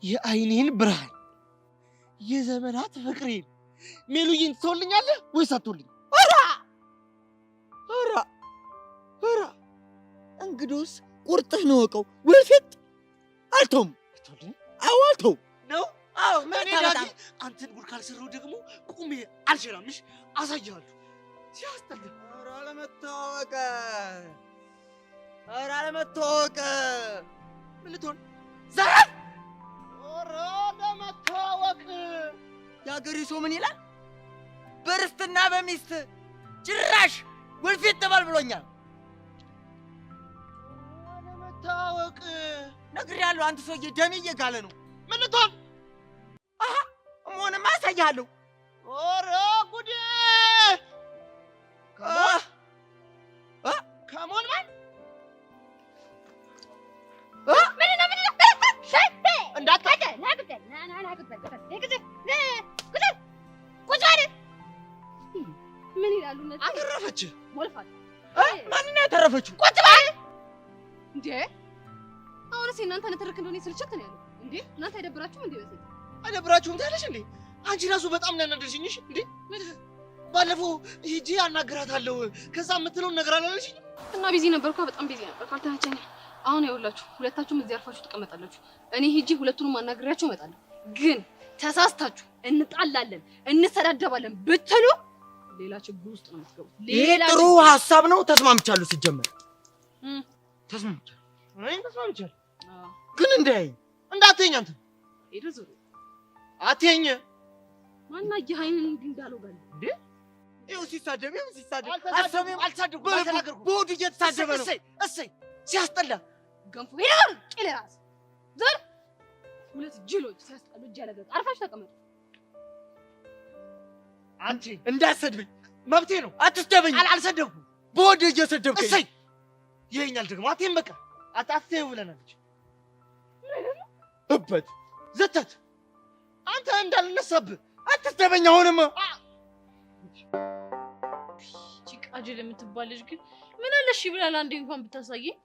የአይኔን ብርሃን የዘመናት ፍቅሬን ሜሉዬን ትተውልኛለህ ወይስ አትተውልኝ? ኧረ እንግዲያውስ ቁርጥህን እወቀው። ወይስ አልተውም። አዎ አልተውም ነው። አዎ መታመጣ አንተን ጉድ ካልሰራው ደግሞ ቁሜ አልሸራምሽ አሳያለሁ። ሲያስጠላ። ኧረ አለመታወቅ ምን ልትሆን ዘራፍ? ኧረ ለመታወቅ የአገሬ ሰው ምን ይላል? በርስትና በሚስት ጭራሽ ወልፊት ተባል ብሎኛል። አለመታወቅ ነግሬሃለሁ። አንተ ሰውዬ ደሜ እየጋለ ነው። ምን ትሆን? አሃ እሞንማ አሳይሃለሁ። ኦረ ጉዴ! ከሞን ማን ምን ይላሉ? አተረፈች። ሞልፋት ማንን ያተረፈችው? ቁጭ በል እንዴ! አሁንስ እናንተ ነተረክ እንደሆነ ስልችት ነው ያለው እንዴ? እናንተ አይደብራችሁም እንዴ? በዚህ አይደብራችሁም ታለሽ እንዴ? አንቺ ራሱ በጣም ነው ያናደርሽኝሽ እንዴ? ባለፈው ሂጂ አናግራታለሁ ከዛ የምትለውን ነገር አላለሽኝ? እና ቢዚ ነበርኩ፣ በጣም ቢዚ ነበርኩ፣ አልተመቸኝ። አሁን ይኸውላችሁ ሁለታችሁም እዚህ አርፋችሁ ትቀመጣላችሁ። እኔ ሂጂ ሁለቱንም አናግራቸው እመጣለሁ። ግን ተሳስታችሁ እንጣላለን እንሰዳደባለን ብትሉ ሌላ ችግር ውስጥ ነው የምትገቡት። ይሄ ጥሩ ሐሳብ ነው። ተስማምቻለሁ። ሲጀመር ተስማምቻለሁ። እኔም ተስማምቻለሁ። ግን እንዳትይኝ አንተ ሄዶ ዞር አትይኝ። ማና ይሃይን እንዳለው ጋር እንዴ ይኸው ሲሳደብ አልተሳደብኩም። አልተናገርኩም። ቦዲ እየተሳደበ ነው። እሰይ ሲያስጠላ ገንፎ ይላል ቂል ራስ ዘር ሁለት ጅሎች ሲያስጠሉ እጅ ያለገ አርፋሽ ተቀመጡ። አንቺ እንዳትሰድበኝ መብቴ ነው። አትስደበኝ። አልሰደብኩም። ቦዲ እየሰደብከኝ እሰይ ይሄኛል ደግሞ አትይም። በቃ አታትይው ብለናለች። እበት ዘተት አንተ እንዳልነሳብህ አትስደበኝ። አሁንም ቃጅል የምትባል ልጅ ግን ምን አለሽ ይብላል። አንዴ እንኳን ብታሳየኝ።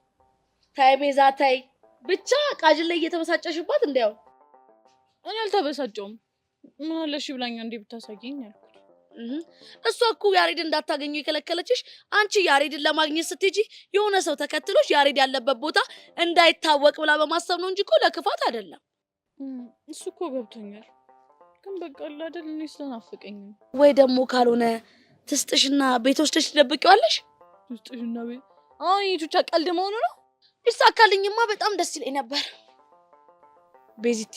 ታይ ቤዛ ታይ ብቻ ቃጅል ላይ እየተበሳጨሽባት እንዳው። እኔ አልተበሳጨውም። ምን አለሽ ይብላኝ አንዴ ብታሳየኝ ያልኩት። እሷ እኮ ያሬድ እንዳታገኙ የከለከለችሽ አንቺ ያሬድን ለማግኘት ስትሄጂ የሆነ ሰው ተከትሎሽ ያሬድ ያለበት ቦታ እንዳይታወቅ ብላ በማሰብ ነው እንጂ እኮ ለክፋት አይደለም። እሱ እኮ ገብቶኛል። ግን በቃ አይደል እኔ ስለናፈቀኝ ወይ ደግሞ ካልሆነ ትስጥሽና ቤት ወስደሽ ትደብቂዋለሽ። ትስጥሽና ቤት ይቹቻ ቀልድ መሆኑ ነው። ቢሳካልኝማ በጣም ደስ ይለኝ ነበር። ቤዚቲ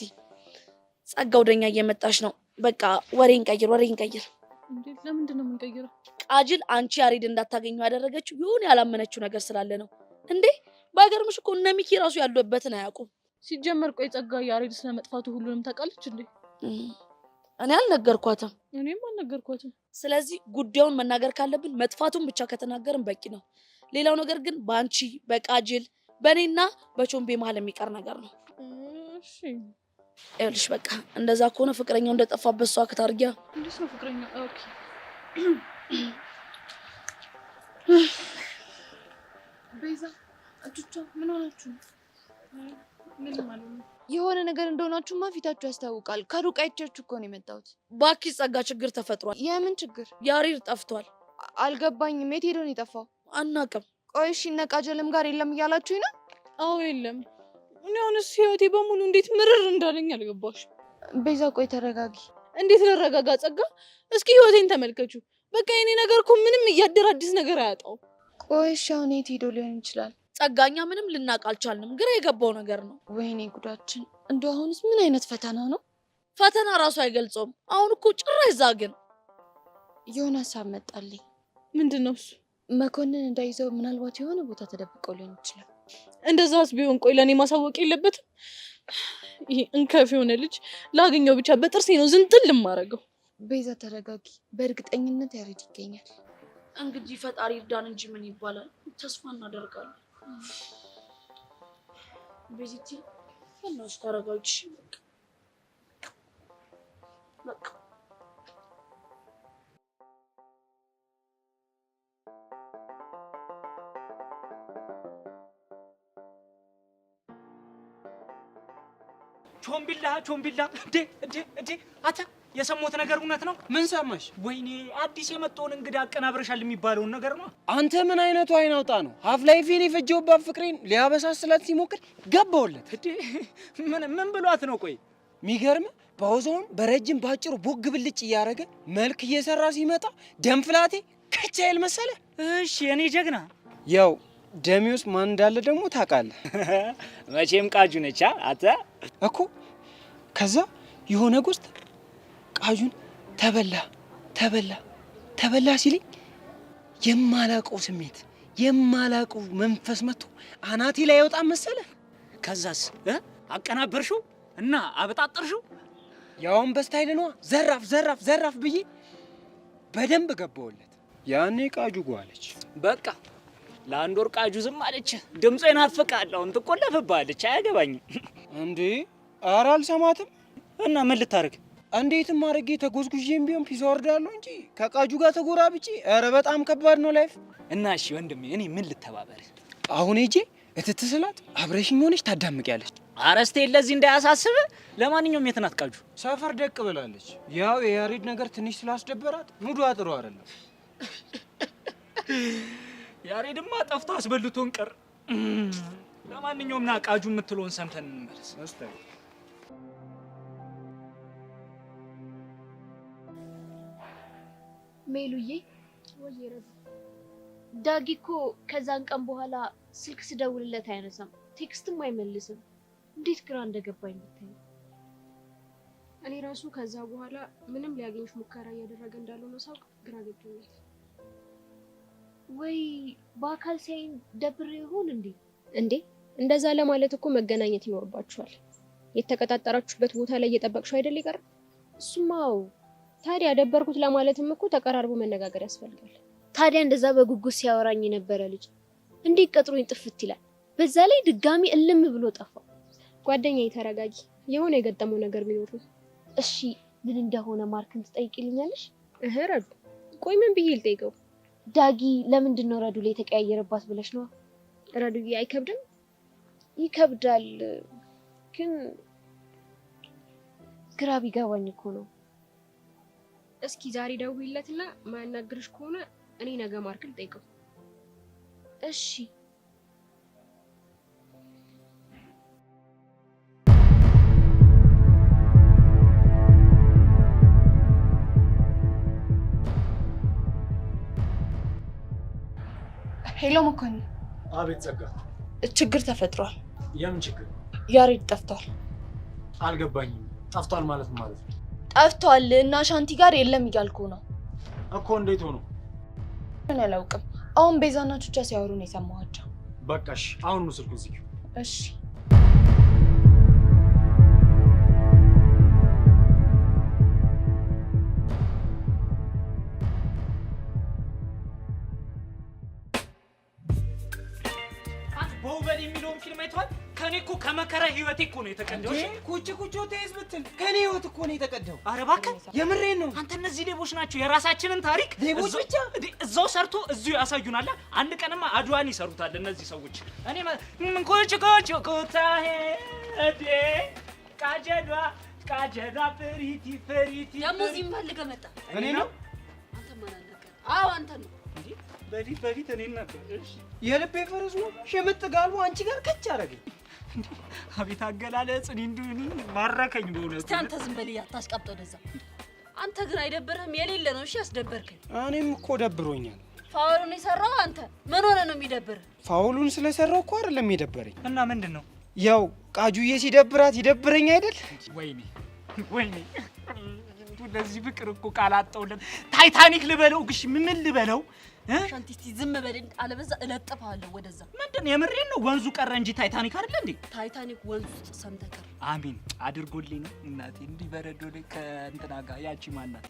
ጸጋ ወደኛ እየመጣች ነው። በቃ ወሬን ቀይር። እንዴት? ለምንድን ነው የምንቀይረው? ቃጅል አንቺ ያሬድ እንዳታገኙ ያደረገችው የሆነ ያላመነችው ነገር ስላለ ነው። እንዴ ባገርምሽ እኮ እነ ሚኪ ራሱ ያሉበትን አያውቁም። ሲጀመር ቆይ ጸጋ ያሬድ ስለመጥፋቱ ሁሉንም ታውቃለች እንዴ? እኔ አልነገርኳትም። እኔም አልነገርኳትም። ስለዚህ ጉዳዩን መናገር ካለብን መጥፋቱን ብቻ ከተናገርን በቂ ነው። ሌላው ነገር ግን በአንቺ በቃጅል በእኔና በቾምቤ መሀል የሚቀር ነገር ነው። እሺ ይኸውልሽ በቃ እንደዛ ከሆነ ፍቅረኛው እንደጠፋበት ሰው አከታርጊያ። እንዴት ነው ፍቅረኛው? ኦኬ ቤዛ አቹቻ ምን ሆናችሁ? ምን ማለት ነው? የሆነ ነገር እንደሆናችሁማ ፊታችሁ ያስታውቃል። ከሩቅ አይቻችሁ እኮ ነው የመጣሁት። ባኪ ጸጋ ችግር ተፈጥሯል። የምን ችግር? ያሬድ ጠፍቷል። አልገባኝም። የት ሄዶ ነው የጠፋው? አናውቅም። ቆይ እሺ እነ ቃጀልም ጋር የለም እያላችሁኝ ነው? አዎ የለም። እኔ አሁንስ ህይወቴ በሙሉ እንዴት ምርር እንዳለኝ አልገባሽ። ቤዛ ቆይ ተረጋጊ። እንዴት ልረጋጋ ጸጋ? እስኪ ህይወቴን ተመልከቹ። በቃ የኔ ነገር እኮ ምንም እያደረ አዲስ ነገር አያጣው። ቆይ እሺ አሁን የት ሄዶ ሊሆን ይችላል? ጸጋኛ ምንም ልናቅ አልቻልንም። ግራ የገባው ነገር ነው። ወይኔ ጉዳችን። እንደው አሁንስ ምን አይነት ፈተና ነው? ፈተና ራሱ አይገልጸውም። አሁን እኮ ጭራሽ ዛግን። የሆነ ሀሳብ መጣልኝ። ምንድን ነው እሱ? መኮንን እንዳይዘው ምናልባት የሆነ ቦታ ተደብቀው ሊሆን ይችላል። እንደዛስ ቢሆን ቆይ ለኔ ማሳወቅ የለበትም? ይሄ እንከፍ የሆነ ልጅ ላገኘው ብቻ በጥርሴ ነው ዝንጥል ማረገው። ቤዛ ተረጋጊ። በእርግጠኝነት ያሬድ ይገኛል። እንግዲህ ፈጣሪ እርዳን እንጂ ምን ይባላል። ተስፋ እናደርጋለን። ቤዚቲ ፈናሽ ተረጋጊ። በቃ ቾምቢላ እንዴ አታ የሰሞት ነገር እውነት ነው? ምን ሰማሽ? ወይኔ አዲስ የመጣውን እንግዳ አቀናብረሻል የሚባለውን ነገር ነው። አንተ ምን አይነቱ አይናውጣ ነው? ሀፍ ላይፌን የፈጀውባት ፍቅሬን ሊያበሳስላት ሲሞክር ገባውለት። ምን ብሏት ነው? ቆይ ሚገርም ፓውዛውን በረጅም ባጭሩ ቦግ ብልጭ እያደረገ መልክ እየሰራ ሲመጣ ደም ፍላቴ ከቻይል መሰለ። እሺ የኔ ጀግና፣ ያው ደሜ ውስጥ ማን እንዳለ ደግሞ ታውቃለህ። መቼም ቃጁ ነቻ አተ እኮ ከዛ የሆነ ጎስት ቃጁን ተበላ ሲለኝ የማላውቀው ስሜት የማላውቀው መንፈስ መጥቶ አናቴ ላይ ያወጣ መሰለ። ከዛስ አቀናበርሽው እና አበጣጠርሽው? ያውን በስታይል ነው ዘራፍ ብዬ በደንብ ገባውለት። ያኔ ቃጁ ጓለች። በቃ ለአንድ ወር ቃጁ ዝም አለች። ድምጿ ይናፍቃል። አሁን ትቆለፍብሃለች። አያገባኝም እንዴ? ኧረ አልሰማትም። እና ምን ልታረግ? እንዴትም አድርጌ ተጎዝጉዤም ቢሆን ፒዛ ወርዳለሁ እንጂ ከቃጁ ጋር ተጎራብጬ፣ ኧረ በጣም ከባድ ነው ላይፍ። እና እሺ ወንድሜ እኔ ምን ልተባበር? አሁን ሂጄ እትት ስላት አብረሽኝ ሆነሽ ታዳምቂያለሽ። ኧረ እስቴ ለዚህ እንዳያሳስብ። ለማንኛውም የት ናት ቃጁ? ሰፈር ደቅ ብላለች። ያው የያሬድ ነገር ትንሽ ስላስደበራት ሙዷ ጥሩ አይደለም። ያሬድማ ጠፍቶ አስበልቶን ቀር። ለማንኛውም ና ቃጁ የምትለውን ሰምተን እንመለስ። ሜሉዬ ዳጊ እኮ ከዛን ቀን በኋላ ስልክ ስደውልለት አያነሳም፣ ቴክስትም አይመልስም። እንዴት ግራ እንደገባኝ ብታይ። እኔ ራሱ ከዛ በኋላ ምንም ሊያገኝሽ ሙከራ እያደረገ እንዳልሆነ ሳውቅ ግራ ገብቶኛል። ወይ በአካል ሳይን ደብሬ ይሆን እንዴ? እንደዛ ለማለት እኮ መገናኘት ይኖርባችኋል። የተቀጣጠራችሁበት ቦታ ላይ እየጠበቅሽው አይደል ይቀር? እሱማው ታዲያ ደበርኩት ለማለትም እኮ ተቀራርቦ መነጋገር ያስፈልጋል። ታዲያ እንደዛ በጉጉት ሲያወራኝ የነበረ ልጅ እንዴት ቀጥሮኝ ጥፍት ይላል? በዛ ላይ ድጋሚ እልም ብሎ ጠፋ። ጓደኛዬ ተረጋጊ፣ የሆነ የገጠመው ነገር ቢኖር ነው። እሺ ምን እንደሆነ ማርክን ትጠይቂልኛለሽ? ረዱ፣ ቆይ ምን ብዬ ልጠይቀው? ዳጊ ለምንድን ነው ረዱ ላይ የተቀያየረባት ብለሽ ነው? ረዱዬ አይከብድም? ይከብዳል፣ ግን ግራ ቢገባኝ እኮ ነው። እስኪ ዛሬ ደውይለትና ማያናግርሽ ከሆነ እኔ ነገ ማርክን ልጠይቀው። እሺ ሄሎ መኮንን። አቤት ጸጋ። ችግር ተፈጥሯል። የምን ችግር? ያሬድ ጠፍቷል። አልገባኝም። ጠፍቷል ማለት ነው? ጠፍቷል እና ሻንቲ ጋር የለም እያልኩ ነው እኮ። እንዴት ሆኖ? እኔ አላውቅም። አሁን ቤዛና ቹቻ ሲያወሩ ነው የሰማኋቸው። በቃ እሺ፣ አሁን ነው ስልኩን ዝጊው። እሺ በውበል የሚለውን ፊልም አይተዋል? ከኔ እኮ ከመከራ ህይወቴ እኮ ነው የተቀደው። እሺ ኩጭ ተይዝ ብትል ከኔ ህይወት እኮ ነው የተቀደው። ኧረ እባክህ የምሬን ነው። አንተ እነዚህ ሌቦች ናቸው የራሳችንን ታሪክ ሌቦች ብቻ እዛው ሰርቶ እዚሁ ያሳዩናል። አንድ ቀንማ አድዋን ይሰሩታል እነዚህ ሰዎች። እኔ ምን ኩታሄ እዴ ቃጀዷ ፍሪቲ ደግሞ እዚህም ፈልገህ መጣ። እኔ ነው አንተ ማን አልነገር? አዎ አንተ ነው እንዴ? በፊት እኔ ነበር። እሺ የልቤ ፈረስ ነው ሽምጥ ጋልቦ አንቺ ጋር ከች አደረገኝ። አቤት አገላለጽ! እንዲሁ ማረከኝ በእውነቱ። እስቲ አንተ ዝም በል አታስቀብጥ ወደዛ። አንተ ግን አይደብርህም? የሌለ ነው። እሺ ያስደበርከኝ። እኔም እኮ ደብሮኛል። ፋውሉን የሰራው አንተ ምን ሆነ ነው የሚደብርህ? ፋውሉን ስለሰራው እኮ አይደለም የደበረኝ። እና ምንድን ነው? ያው ቃጁዬ ሲደብራት ይደብረኝ አይደል? ወይኔ ለዚህ ፍቅር እኮ ቃል አጣውለት። ታይታኒክ ልበለው? ግሽ ምን ልበለው? ሻንቲ እስቲ ዝም በል፣ አለበዛ እለጥፋለሁ ወደዛ። ምንድን የምሬን ነው። ወንዙ ቀረ እንጂ ታይታኒክ አይደል እንዴ? ታይታኒክ ወንዙ ውስጥ ሰምተህ ቀረ። አሚን አድርጎልኝ ነው እናቴ። እንዲህ በረዶ ላይ ከእንትና ጋር ያቺ ማናት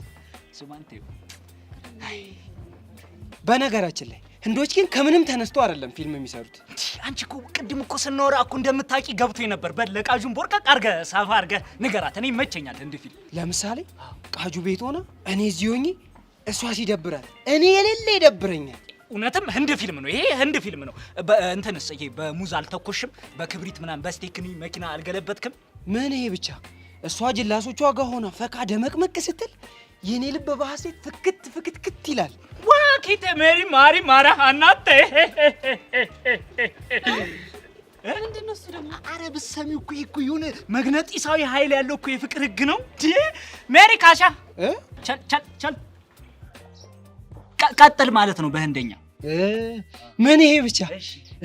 ስሟን ተይው። በነገራችን ላይ ህንዶች ግን ከምንም ተነስቶ አይደለም ፊልም የሚሰሩት። አንቺ እኮ ቅድም እኮ ስናወራ እኮ እንደምታውቂ ገብቶኝ ነበር። በለቃጁን ቦርቀቅ አድርገህ ሳፋ አድርገህ ንገራት። እኔ ይመቸኛል ህንድ ፊልም። ለምሳሌ ቃጁ ቤት ሆና እኔ እዚህ ሆኜ እሷ ሲደብራት እኔ የሌለ ይደብረኛል። እውነትም ህንድ ፊልም ነው ይሄ፣ ህንድ ፊልም ነው። እንትንስ ይሄ በሙዝ አልተኮሽም፣ በክብሪት ምናምን በስቴክኒ መኪና አልገለበትክም። ምን ይሄ ብቻ እሷ ጅላሶቿ ጋር ሆና ፈካ ደመቅመቅ ስትል የኔ ልብ በሐሴት ፍክት ይላል። ዋኪተ ሜሪ ማሪ ማራ አናተ ምንድን ነው እሱ ደግሞ? ኧረ ብትሰሚው እኮ የሆነ መግነጢሳዊ ኃይል ያለው እኮ የፍቅር ህግ ነው። ሜሪ ካሻ ቸል ቀጥል ማለት ነው በህንደኛ። ምን ይሄ ብቻ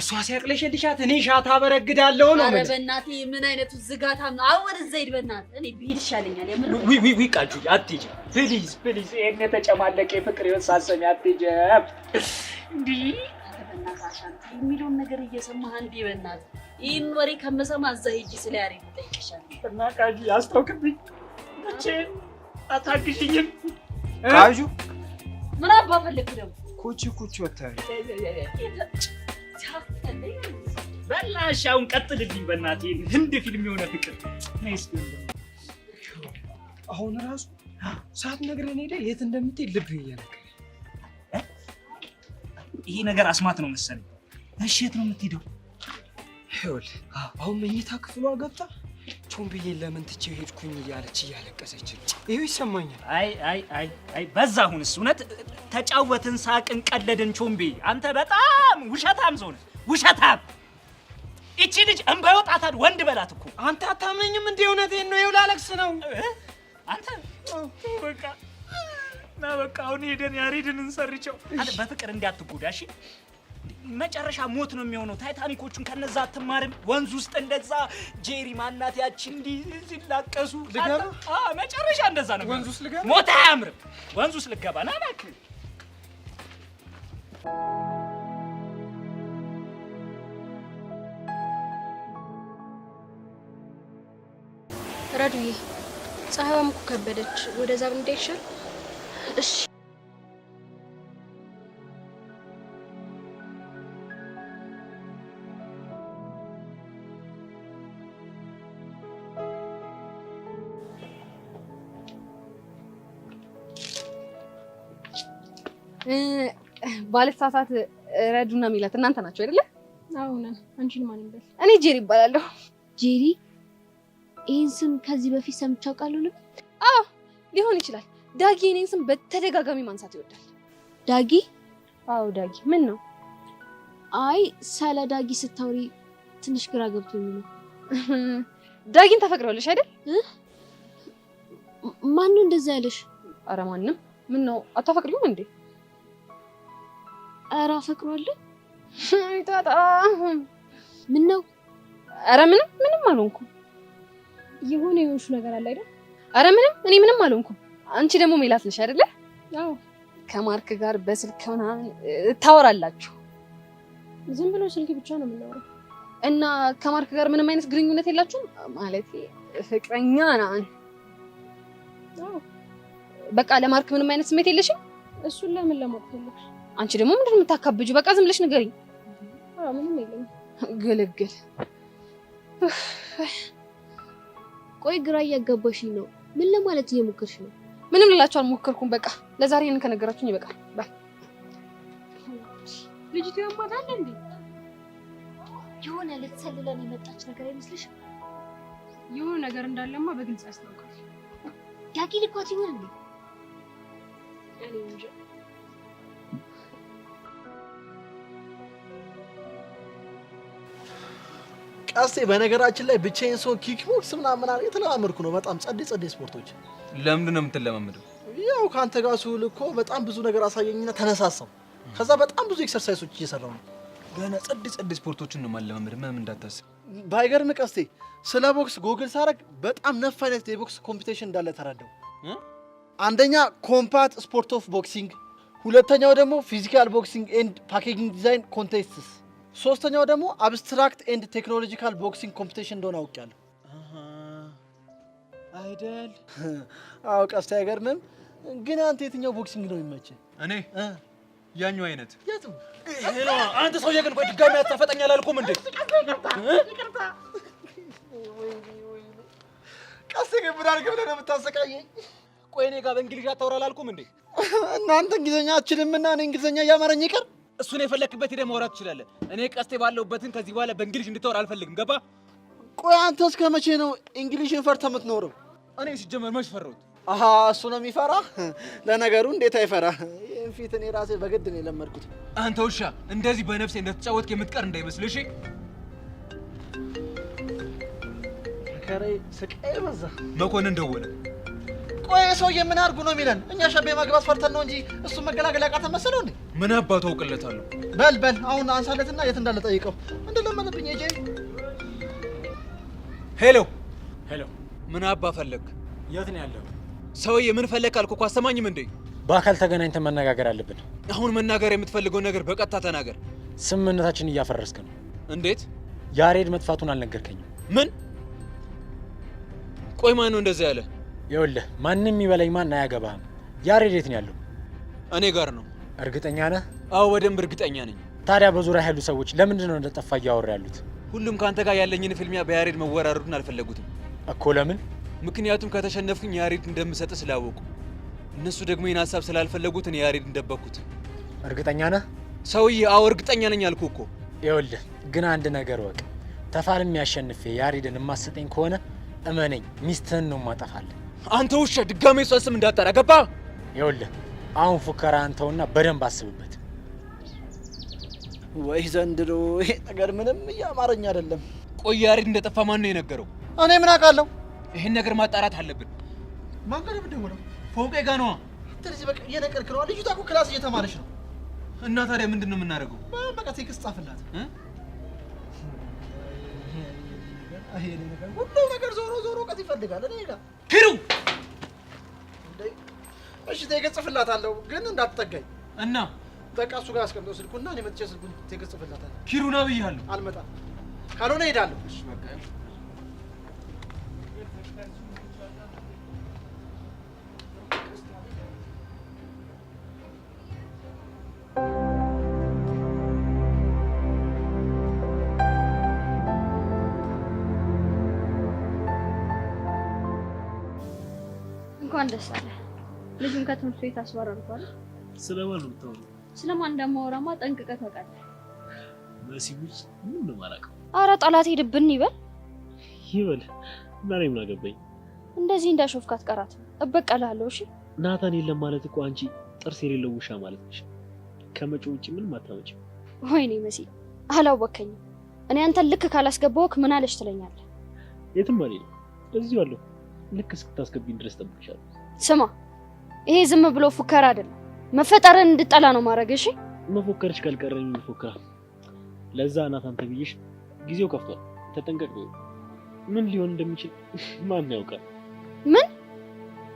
እሷ ሲያቅለሸልሻት እኔ ሻታ አበረግዳለሁ ነው። ኧረ በእናትህ ምን አይነቱ ዝጋታም ነው? አሁን እዛ ሂድ በእናትህ። እኔ ብሄድ ይሻለኛል። የምር ዊ ቃጁ አትሄጂ ፕሊዝ ፕሊዝ። ይሄን የተጨማለቀ የፍቅር ህይወት ሳሰሚ አትሄጂ እንዲህ። ኧረ በእናትህ አሻንታ የሚለውን ነገር እየሰማህ እንዴ? በእናትህ ይህን ወሬ ከመሰማ እዛ ሂጂ ስለ ያሬድ እጠይቅሻለሁ። እና ቃጁ አስታውቅብኝ ብቻዬን አታግሽኝም? ቃጁ ምን አባ ፈለግህ ደግሞ? ኩቺ ወጣ በላሽ። አሁን ቀጥልልኝ በእናትህ ህንድ ፊልም የሆነ ፍቅር ናይስ። አሁን ራሱ ሳትነግረን ሄደህ የት እንደምትሄድ ልብ እየነገረኝ። ይሄ ነገር አስማት ነው መሰለኝ። እሺ የት ነው የምትሄደው? ይኸውልህ አሁን መኝታ ክፍሏ ገብታ ቾምብዬን ለምን ትቼው ሄድኩኝ እያለች እያለቀሰች ይኸው ይሰማኛል። አይ በዛ። አሁንስ እውነት ተጫወትን፣ ሳቅን፣ ቀለድን። ቾምቤ አንተ በጣም ውሸታም ሰው ነህ፣ ውሸታም። እቺ ልጅ እንባ ይወጣታል፣ ወንድ በላት እኮ። አንተ አታምነኝም እንዴ? እውነቴን ነው። ይኸው ላለቅስ ነው። አንተ በቃ ና በቃ አሁን ሄደን ያሬድን እንሰርቸው። አንተ በፍቅር እንዳትጎዳ እሺ። መጨረሻ ሞት ነው የሚሆነው። ታይታኒኮቹን ከነዛ አትማርም? ወንዝ ውስጥ እንደዛ ጄሪ ማናት ያቺ እንዲህ ሲላቀሱ ልገባ። መጨረሻ እንደዛ ነው። ወንዝ ውስጥ ልገባ? ሞት አያምርም። ወንዝ ውስጥ ልገባ ና እባክህ። ረዱዬ ፀሐይዋም እኮ ከበደች። ወደዛ ብንሄድ ይሻል? እሺ ባለሳሳት ረዱና ሚላት እናንተ ናችሁ አይደለ? አዎ ነን። አንቺን ማን ይባል? እኔ ጄሪ እባላለሁ። ጄሪ? ይህን ስም ከዚህ በፊት ሰምቼ አውቃለሁ። አዎ ሊሆን ይችላል። ዳጊ እኔን ስም በተደጋጋሚ ማንሳት ይወዳል። ዳጊ? አዎ ዳጊ። ምን ነው? አይ ስለ ዳጊ ስታወሪ ትንሽ ግራ ገብቶኝ ነው። ዳጊን ታፈቅረዋለሽ አይደል? ማን ነው እንደዛ ያለሽ? ኧረ ማንም። ምን ነው አታፈቅሪውም እንዴ? ኧረ አፈቅረዋለሁ። አይታጣ ምን ነው? ኧረ ምንም አልሆንኩም። የሆነ የሆንሽ ነገር አለ አይደል? ኧረ እኔ ምንም አልሆንኩም። አንቺ ደግሞ ሜላት ነሽ አይደለ? አዎ። ከማርክ ጋር በስልክ ምናምን ታወራላችሁ? ዝም ብሎ ስልክ ብቻ ነው የምናወራው። እና ከማርክ ጋር ምንም አይነት ግንኙነት የላችሁም? ማለት ፍቅረኛ ናን? አዎ። በቃ ለማርክ ምንም አይነት ስሜት የለሽም? እሱን ለምን ለማወቅ ፈለግሽ? አንቺ ደግሞ ምንድን ነው የምታካብጂው? በቃ ዝም ብለሽ ንገሪኝ። ምንም የለም። ግልግል። ቆይ ግራ እያጋባሽኝ ነው። ምን ለማለት እየሞከርሽ ነው? ምንም ልላችሁ አልሞከርኩም። በቃ ለዛሬ ይሄንን ከነገራችሁኝ ይበቃል። ባይ። ልጅቱ ያማታል እንዴ? የሆነ ልትሰልለን የመጣች ነገር አይመስልሽም? የሆነ ነገር እንዳለማ በግልጽ ያስታውቃል። ዳጊ ልኳት ይሆን እንዴ? እኔ እንጃ። ቀስቴ በነገራችን ላይ ብቻዬን ሰው ኪክ ቦክስ ምናምን የተለማመድኩ ነው። በጣም ጸዴ ስፖርቶች። ለምንድን ነው የምትለማመደው? ያው ካንተ ጋር ስውል እኮ በጣም ብዙ ነገር አሳየኝና ተነሳሳው። ከዛ በጣም ብዙ ኤክሰርሳይሶች እየሰራው ነው። ገና ጸዴ ስፖርቶችን ነው ማለማመድ። ምንም እንዳታስብ። ባይገርም ቀስቴ ስለ ቦክስ ጎግል ሳረግ በጣም ነፍ አይነት የቦክስ ኮምፒቲሽን እንዳለ ተረዳው። አንደኛ ኮምፓት ስፖርት ኦፍ ቦክሲንግ፣ ሁለተኛው ደግሞ ፊዚካል ቦክሲንግ ኤንድ ፓኬጂንግ ዲዛይን ኮንቴስትስ፣ ሶስተኛው ደግሞ አብስትራክት ኤንድ ቴክኖሎጂካል ቦክሲንግ ኮምፒቲሽን እንደሆነ አውቄያለሁ። አይደል? አዎ ቀስቴ አይገርምም? ግን አንተ የትኛው ቦክሲንግ ነው የሚመችህ? እኔ ያኛው አይነት። አንተ ሰውዬ ግን ቆይ ድጋሚ አታፈጠኝ አላልኩም እንዴ? ቀስቴ ግን ምን አድርገህ ብለህ ነው የምታሰቃየኝ? ቆይ እኔ ጋር በእንግሊዝ አታወራ አላልኩም እንዴ? እናንተ እንግሊዝኛ አትችልምና እኔ እንግሊዝኛ እያማረኝ ይቀር። እሱን የፈለክበት ሄደህ ማውራት ትችላለህ። እኔ ቀስቴ ባለሁበትን ከዚህ በኋላ በእንግሊዝ እንድታወራ አልፈልግም። ገባ? ቆይ አንተ እስከ መቼ ነው እንግሊዝን ፈርተህ የምትኖረው? እኔ ሲጀመር መች ፈራሁት? አሃ እሱ ነው የሚፈራ። ለነገሩ እንዴት አይፈራ? ይሄን ፊት እኔ ራሴ በግድ ነው የለመድኩት። አንተ ውሻ እንደዚህ በነፍሴ እንደተጫወትክ የምትቀር እንዳይመስል እሺ? ከሬ ስቃይ በዛ። መኮንን ደወለ። ቆይ ሰውዬ ምን አድርጉ ነው የሚለን? እኛ ሸቤ ማግባት ፈርተን ነው እንጂ እሱ መገላገል ያቃተን መሰለው እንዴ? ምን አባቱ አውቅለታለሁ። በል አሁን አንሳለትና የት እንዳለ ጠይቀው። እንደለመነብኝ እጄ። ሄሎ ምን አባ ፈለግ? የት ነው ያለው? ሰውዬ ምን ፈለግ አልኩ እኮ አሰማኝም እንዴ? በአካል ተገናኝተን መነጋገር አለብን። አሁን መናገር የምትፈልገው ነገር በቀጥታ ተናገር። ስምምነታችን እያፈረስክ ነው። እንዴት? ያሬድ መጥፋቱን አልነገርከኝም። ምን? ቆይ ማን ነው እንደዛ ያለ? ይኸውልህ ማንም ይበላኝ ማን አያገባህም። ያሬድ የት ነው ያለው? እኔ ጋር ነው። እርግጠኛ ነህ? አዎ በደንብ እርግጠኛ ነኝ። ታዲያ በዙሪያ ያሉ ሰዎች ለምንድን ነው እንደጠፋ እያወሩ ያሉት? ሁሉም ካንተ ጋር ያለኝን ፍልሚያ በያሬድ መወራረዱን አልፈለጉትም እኮ። ለምን? ምክንያቱም ከተሸነፍኩኝ ያሬድ እንደምሰጥ ስላወቁ። እነሱ ደግሞ ይህን ሀሳብ ስላልፈለጉት እኔ ያሬድ እንደበኩት። እርግጠኛ ነህ? ሰውዬ አዎ እርግጠኛ ነኝ አልኩ እኮ። ይኸውልህ ግን አንድ ነገር ወቅ፣ ተፋልሜ ያሸንፌ ያሬድን የማሰጠኝ ከሆነ እመነኝ ሚስትህን ነው ማጠፋለህ። አንተ ውሻ ድጋሜ እሷ ስም እንዳጠራ ገባ? ይኸውልህ አሁን ፉከራ አንተውና በደንብ አስብበት። ወይ ዘንድሮ ይሄ ነገር ምንም እያማረኝ አይደለም። ቆይ ያሬድ እንደጠፋ ማን ነው የነገረው? እኔ ምን አውቃለሁ? ይሄን ነገር ማጣራት አለብን። ማን ጋር ብደውለው? ፎቄ ጋር ነዋ። ስለዚህ በቃ እየነቀልክ ነው። ልጅቷ እኮ ክላስ እየተማረች ነው። እና ታዲያ ምንድን ነው የምናደርገው? በቃ ቴክስት ጻፍላት። ይሄ ነገር ሁሉ ነገር ዞሮ እውቀት ይፈልጋል። እኔ ጋር ኪሩ እሺ ቴክስት ጽፍላታለሁ፣ ግን እንዳትጠጋኝ እና በቃ እሱ ጋር አስቀምጠው ስልኩና እኔ መጥቼ ስልኩን ቴክስት ጽፍላታለሁ። ኪሩ ና ብያለሁ። አልመጣም ካልሆነ እሄዳለሁ። እሺ በቃ እንኳን ደስ አለ። ልጁን ከትምህርት ቤት አስባረርኳል። ስለማን ነው የምታወራው? ስለማን እንደማወራማ ጠንቅቀህ ታውቃለህ። በሲቡስ ምን ነው የማላውቀው? ኧረ ጠላት ሄድብን ይበል ይበል እና እኔ ምን አገባኝ? እንደዚህ እንዳሾፍክ አትቀራትም። እበቀልሃለሁ። እሺ ናታን የለም ማለት እኮ አንቺ ጥርስ የሌለው ውሻ ማለት ነሽ። ከመጪው ውጪ ምንም አታመጪም። ወይኔ መሲ አላወከኝም። እኔ አንተን ልክ ካላስገባሁክ ምን አለሽ ትለኛለህ? የትም አልሄድም፣ እዚሁ አለሁ። ልክ እስክታስገቢኝ ድረስ ጠብቅሻለሁ። ስማ ይሄ ዝም ብሎ ፉከራ አይደለም፣ መፈጠርን እንድጠላ ነው ማድረግ። እሺ መፎከርሽ ካልቀረኝ መፎከራ። ለዛ ናታን ተብዬሽ ጊዜው ከፍቷል፣ ተጠንቀቅ። ምን ሊሆን እንደሚችል ማን ያውቃል? ምን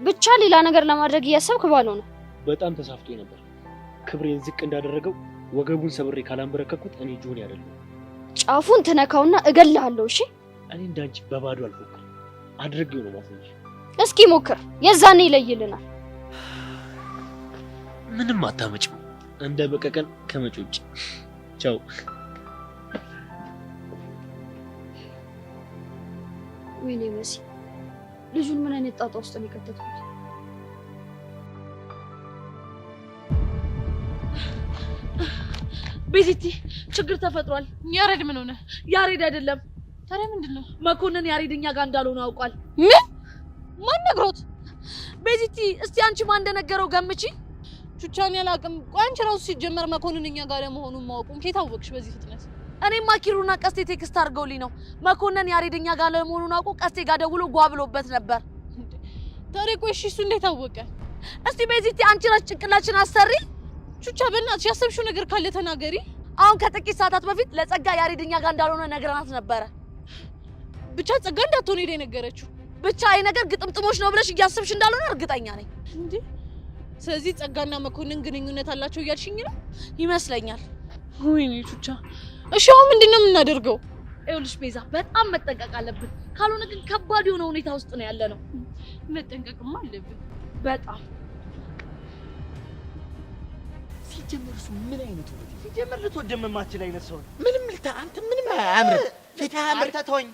ብቻ ሌላ ነገር ለማድረግ እያሰብክ ባለው ነው። በጣም ተሳፍቶ ነበር። ክብሬን ዝቅ እንዳደረገው ወገቡን ሰብሬ ካላንበረከኩት እኔ ጆን አይደለም። ጫፉን ትነካውና እገልሃለሁ። እሺ እኔ እንዳንቺ በባዶ አልፎክር፣ አድርጌው ነው ማሰንሽ። እስኪ ሞክር፣ የዛኔ ይለይልናል። ምንም አታመጭም እንደ በቀቀን ከመጪ ውጭ። ቻው። ወይኔ መሲ ልጁን ምን አይነት ጣጣ ውስጥ ነው የከተትኩት? ቤዚቲ ችግር ተፈጥሯል። ያሬድ ምን ሆነ? ያሬድ አይደለም። ታዲያ ምንድነው? መኮንን ያሬድ እኛ ጋር እንዳልሆነ አውቋል። ምን? ማን ነግሮት? ቤዚቲ እስቲ አንቺ ማን እንደነገረው ገምቺ። ቹቻን ያላቅም። ቆይ አንቺ ራሱ ሲጀመር መኮንን እኛ ጋር መሆኑን ማወቁን ከየት አወቅሽ በዚህ ፍጥነት? እኔማ ኪሩና ቀስቴ ቴክስት አድርገውልኝ ነው። መኮንን ያሬድ እኛ ጋር መሆኑን አውቆ ቀስቴ ጋር ደውሎ ጓ ብሎበት ነበር። ታዲያ ቆይ እሺ እሱ እንዴት አወቀ? እስቲ ቤዚቲ አንቺ ራስ ጭንቅላችን አሰሪ። ቹቻ በእናትሽ ያሰብሽው ነገር ካለ ተናገሪ። አሁን ከጥቂት ሰዓታት በፊት ለጸጋ ያሬድ እኛ ጋር እንዳልሆነ ነግረናት ነበረ። ብቻ ጸጋ እንዳትሆን ሄደ የነገረችው። ብቻ ይሄ ነገር ግጥምጥሞች ነው ብለሽ እያሰብሽ እንዳልሆነ እርግጠኛ ነኝ። እንዴ ስለዚህ ጸጋና መኮንን ግንኙነት አላቸው እያልሽኝ ነው? ይመስለኛል። ወይኔ ቹቻ። እሺ አሁን ምንድነው የምናደርገው? ይኸውልሽ ቤዛ በጣም መጠንቀቅ አለብን። ካልሆነ ግን ከባድ የሆነ ሁኔታ ውስጥ ነው ያለነው። መጠንቀቅማ አለብን በጣም። ሲጀመር እሱ ምን አይነት ነው? ሲጀመር ልትወደም የማትችል አይነት ሰው ነው። ምንም አንተ ምንም አያምር። ፊትህ አያምር። ተተወኝ።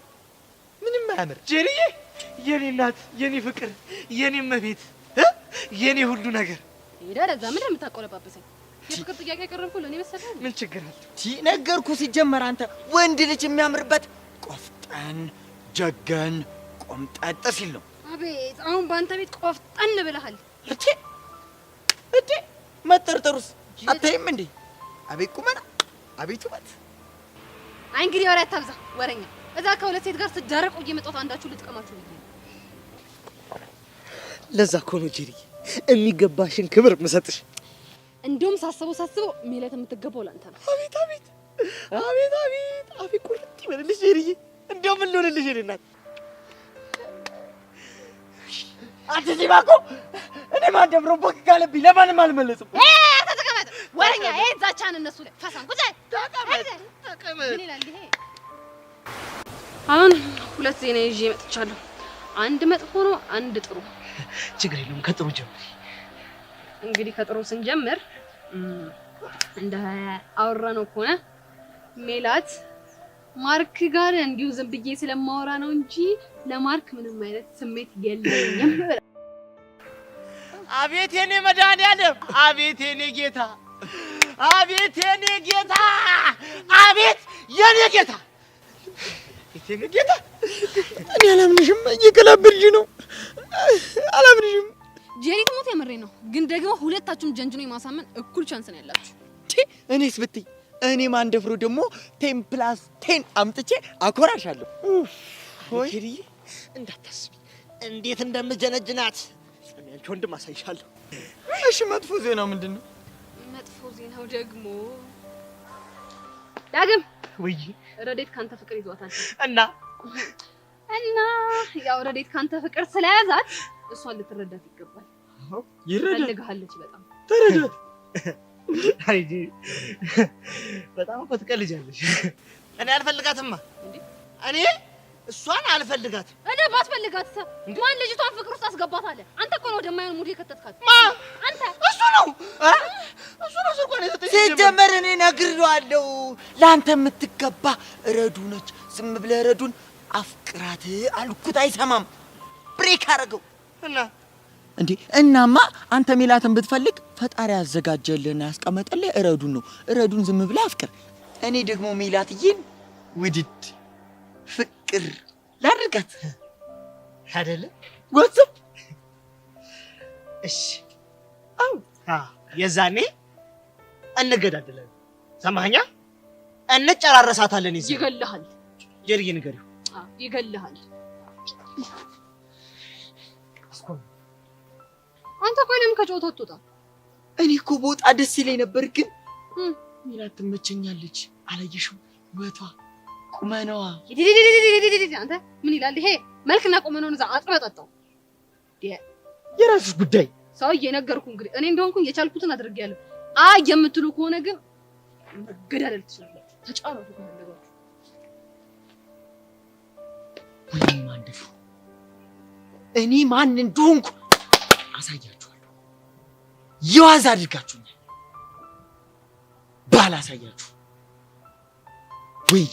ምንም አያምር። ጄሪዬ የኔ እናት፣ የኔ ፍቅር፣ የኔ መቤት፣ የኔ ሁሉ ነገር ይደረዛ ምን የምታቆለባበሰኝ? የፍቅር ጥያቄ ያቀረብኩት ለኔ መሰለህ? ምን ችግር አለ? ነገርኩ። ሲጀመር አንተ ወንድ ልጅ የሚያምርበት ቆፍጠን ጀገን ቆምጠጥ ሲል ነው። አቤት አሁን በአንተ ቤት ቆፍጠን ብለሃል። እቴ መጠርጠሩስ አታይም እንዴ? አቤት ቁመና፣ አቤት ውበት። አይ እንግዲህ ወሬ አታብዛ ወሬኛ። እዛ ከሁለት ሴት ጋር ስትዳረቁ እየመጣሁ አንዳችሁ ልጥቀማችሁ ነው። ለዛ እኮ ነው ጄሪ የሚገባሽን ክብር ምሰጥሽ። እንደውም ሳስበው ሜላት የምትገባው ላንተ ነው። አቤት አቤት አቤት አቤት አቤት ቁርጥ ይበልልሽ ጄሪዬ። እንደው ምን ልሆንልሽ የኔ እናት? አንቺ ሲባኮ እኔ ማን ደብሮ ቦክ ካለብኝ ለማንም አልመለስም። ተቀመጥ ወረኛ። ዛቻን እነሱ ላይ ፈሳን ቁጭ ተቀመጥ። ምን ይላል ይሄ? አሁን ሁለት ዜና ይዤ መጥቻለሁ። አንድ መጥፎ ነው፣ አንድ ጥሩ። ችግር የለውም ከጥሩ ጀምሪ። እንግዲህ ከጥሩ ስንጀምር እንደ አወራነው ከሆነ ሜላት ማርክ ጋር እንዲሁ ዝም ብዬ ስለማወራ ነው እንጂ ለማርክ ምንም አይነት ስሜት የለኝም። አቤት የኔ መድኃኒዓለም፣ አቤት የኔ ጌታ፣ አቤት የኔ ጌታ፣ አቤት የኔ ጌታ፣ የኔ ጌታ። እኔ አላምንሽም፣ እየቀላበልሽ ነው። አላምንሽም። ጄሪ ትሞት የምሬ ነው፣ ግን ደግሞ ሁለታችሁም ጀንጅኖ የማሳመን እኩል ቻንስ ነው ያላችሁ። እኔስ ብትይ እኔ ማን ደፍሮ ደግሞ 10+10 አምጥቼ አኮራሻለሁ። ወይ ጄሪ እንዳታስቢ እንዴት እንደምጀነጅናት አንቺ ወንድም አሳይሻለሁ። እሺ መጥፎ ዜናው ምንድነው? መጥፎ ዜናው ደግሞ ዳግም ወይ ረዴት ካንተ ፍቅር ይዟታል እና ያው ረዴት ካንተ ፍቅር ስለያዛት እሷን ልትረዳት ይገባል። ፈልግሃለች በጣም ተረዳት። አይ በጣም እኮ ትቀልጃለሽ። እኔ አልፈልጋትማ። እኔ እሷን አልፈልጋትም። እኔ ባትፈልጋት ማን ልጅቷን ፍቅር ውስጥ አስገባታለህ? አንተ እኮ ነው ወደማይሆን ሙድ የከተትካት። አንተ እሱ ነው ስልኳን የሰጠኝ። ሲጀመር እኔ ነግሬዋለሁ፣ ለአንተ የምትገባ ረዱ ነች። ዝም ብለህ ረዱን አፍቅራት አልኩት፣ አይሰማም። ብሬክ አደረገው እና እንዴ እናማ አንተ ሜላትን ብትፈልግ ፈጣሪ ያዘጋጀልህና ያስቀመጠልህ ረዱን ነው። ረዱን ዝም ብለህ አፍቅር። እኔ ደግሞ ሜላትዬን ውድድ ፍቅር ላድርጋት አይደለ? ወጽም እሺ፣ አው የዛኔ እንገዳደለን። ሰማኸኛ? እንጨራረሳታለን። ይገልሃል። ጄሪ ንገሪው፣ ይገልሃል። አንተ ቆይ ለምን ከጨዋታ አትወጣ? እኔ እኮ በወጣ ደስ ይለኝ ነበር፣ ግን ሜላት ትመቸኛለች። አላየሽው? ውበቷ፣ ቁመናዋ። አንተ ምን ይላል ይሄ? መልክና ቁመናውን እዛ አጥበጠጣው። የራስሽ ጉዳይ። ሰውዬ ነገርኩህ። እንግዲህ እኔ እንደሆንኩኝ የቻልኩትን አድርጌያለሁ። የምትሉ ከሆነ ግን መገዳደል ትችላላችሁ። ተጫወቱ ከፈለጋችሁ። ወይ ማን ደፍሮ እኔ ማን እንደሆንኩ አሳያችኋለሁ። የዋዛ አድርጋችሁኛል። ባላሳያችሁ ወይ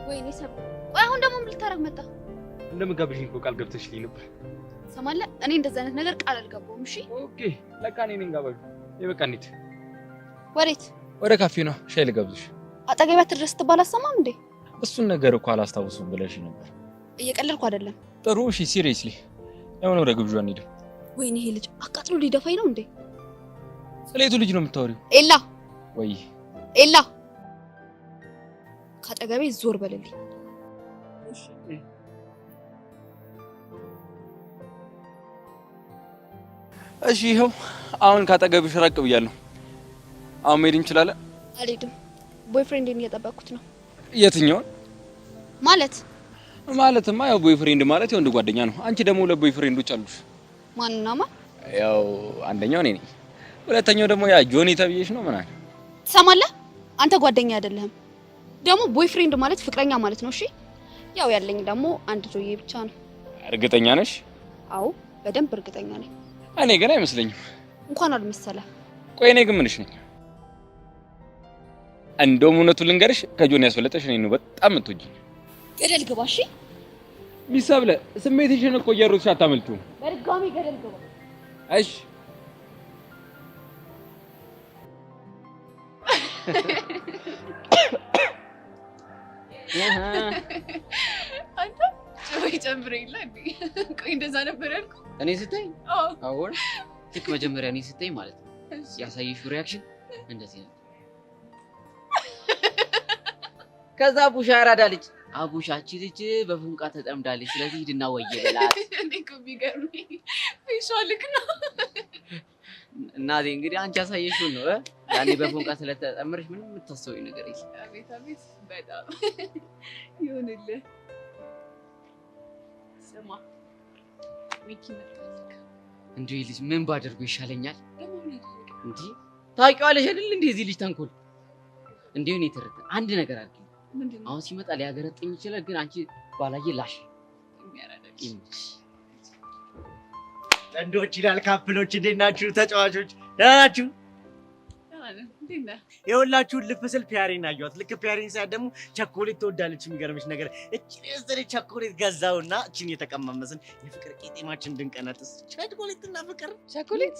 ወይኔ ሰብ ቆይ፣ አሁን ደግሞ ምን ልታረግ መጣ? እንደምጋብዥኝ እኮ ቃል ገብተሽልኝ ነበር። ሰማለ፣ እኔ እንደዚህ አይነት ነገር ቃል አልገባሁም። እሺ ኦኬ፣ ለካ እኔ ነኝ ጋባዡ። በቃ እንሂድ። ወዴት? ወደ ካፌ ነው፣ ሻይ ልጋብዝሽ። አጠገቢያት ድረስ ትባል አሰማም እንዴ? እሱን ነገር እኮ አላስታውሱም ብለሽ ነበር። እየቀለድኩ አይደለም። ጥሩ እሺ፣ ሲሪየስሊ ለምን ወደ ግብዣ እንሂድ? ወይኔ ይሄ ልጅ አቃጥሎ ሊደፋኝ ነው እንዴ? ስለየቱ ልጅ ነው የምታወሪው? ኤላ ወይ ኤላ፣ ካጠገቤ ዞር በልልኝ። እሺ ይኸው አሁን ካጠገብሽ ራቅ ብያለሁ። አሁን መሄድ እንችላለን? አልሄድም። ቦይፍሬንድን እየጠበቅኩት ነው። የትኛውን ማለት? ማለትማ ያው ቦይፍሬንድ ማለት የወንድ ጓደኛ ነው። አንቺ ደግሞ ሁለት ቦይፍሬንዶች አሉሽ። ማንና ማን? ያው አንደኛው እኔ ነኝ፣ ሁለተኛው ደግሞ ያ ጆኒ ተብዬሽ ነው። ምን አለ ትሰማለህ? አንተ ጓደኛ አይደለህም። ደግሞ ቦይፍሬንድ ማለት ፍቅረኛ ማለት ነው። እሺ ያው ያለኝ ደግሞ አንድ ጆዬ ብቻ ነው። እርግጠኛ ነሽ? አዎ በደንብ እርግጠኛ ነኝ። እኔ ግን አይመስለኝም። እንኳን አልመሰለ። ቆይ እኔ ግን ምንሽ ነኝ? እንደውም እውነቱን ልንገርሽ፣ ከጆኒ ያስበለጠሽ እኔ ነው በጣም የምትወጂኝ። ገደል ግባ። እሺ ሚሰብለ ስሜትሽን እኮ እየሮጥሽ አታመልጪውም። በድጋሚ ገደል ግባ። እሺ አንተ ጨው ጨምረኝ ይላል እንዴ? ቆይ እንደዛ ነበር ያልኩህ? እኔ ስታይ አዎ አሁን ልክ መጀመሪያ እኔ ስታይ ማለት ነው ያሳየሽው ሪአክሽን እንደዚህ ነው። ከዛ አቡሻ አራዳ ልጅ አቡሻቺ ልጅ በፉንቃ ተጠምዳለች፣ ስለዚህ ሂድና ወየ በላት። እኔ እኮ ቢገርምኝ ፌሻልክ ነው። እናቴ እንግዲህ አንቺ ያሳየሽው ነው ያኔ በፉንቃ ስለተጠመርሽ ምንም የምታስበው ነገር የለም። አቤት አቤት በጣም ይሁንልህ። ስማ ሚኪ መጣልክ። እንዴ ልጅ ምን ባደርገው ይሻለኛል? እንዴ ታውቂዋለሽ አይደል እንዴ እዚህ ልጅ ተንኮል እንዴ ነው ተረተ አንድ ነገር አድርጊ። አሁን ሲመጣ ሊያገረጥኝ ይችላል፣ ግን አንቺ ባላየ ላሽ የሚያረዳሽ ጥንዶች ይላል ካፕሎች። እንዴት ናችሁ ተጫዋቾች? ደህና ናችሁ? ይኸውላችሁ ልፍ ስል ፒያሪን አየኋት። ልክ ፒያሪን ሳያት ደግሞ ቸኮሌት ትወዳለች። የሚገርምሽ ነገር እቺን የዘለ ቸኮሌት ገዛውና እቺን የተቀማመስን የፍቅር ቄጤማችን እንድንቀነጥስ ቸኮሌትና ፍቅር ቸኮሌት።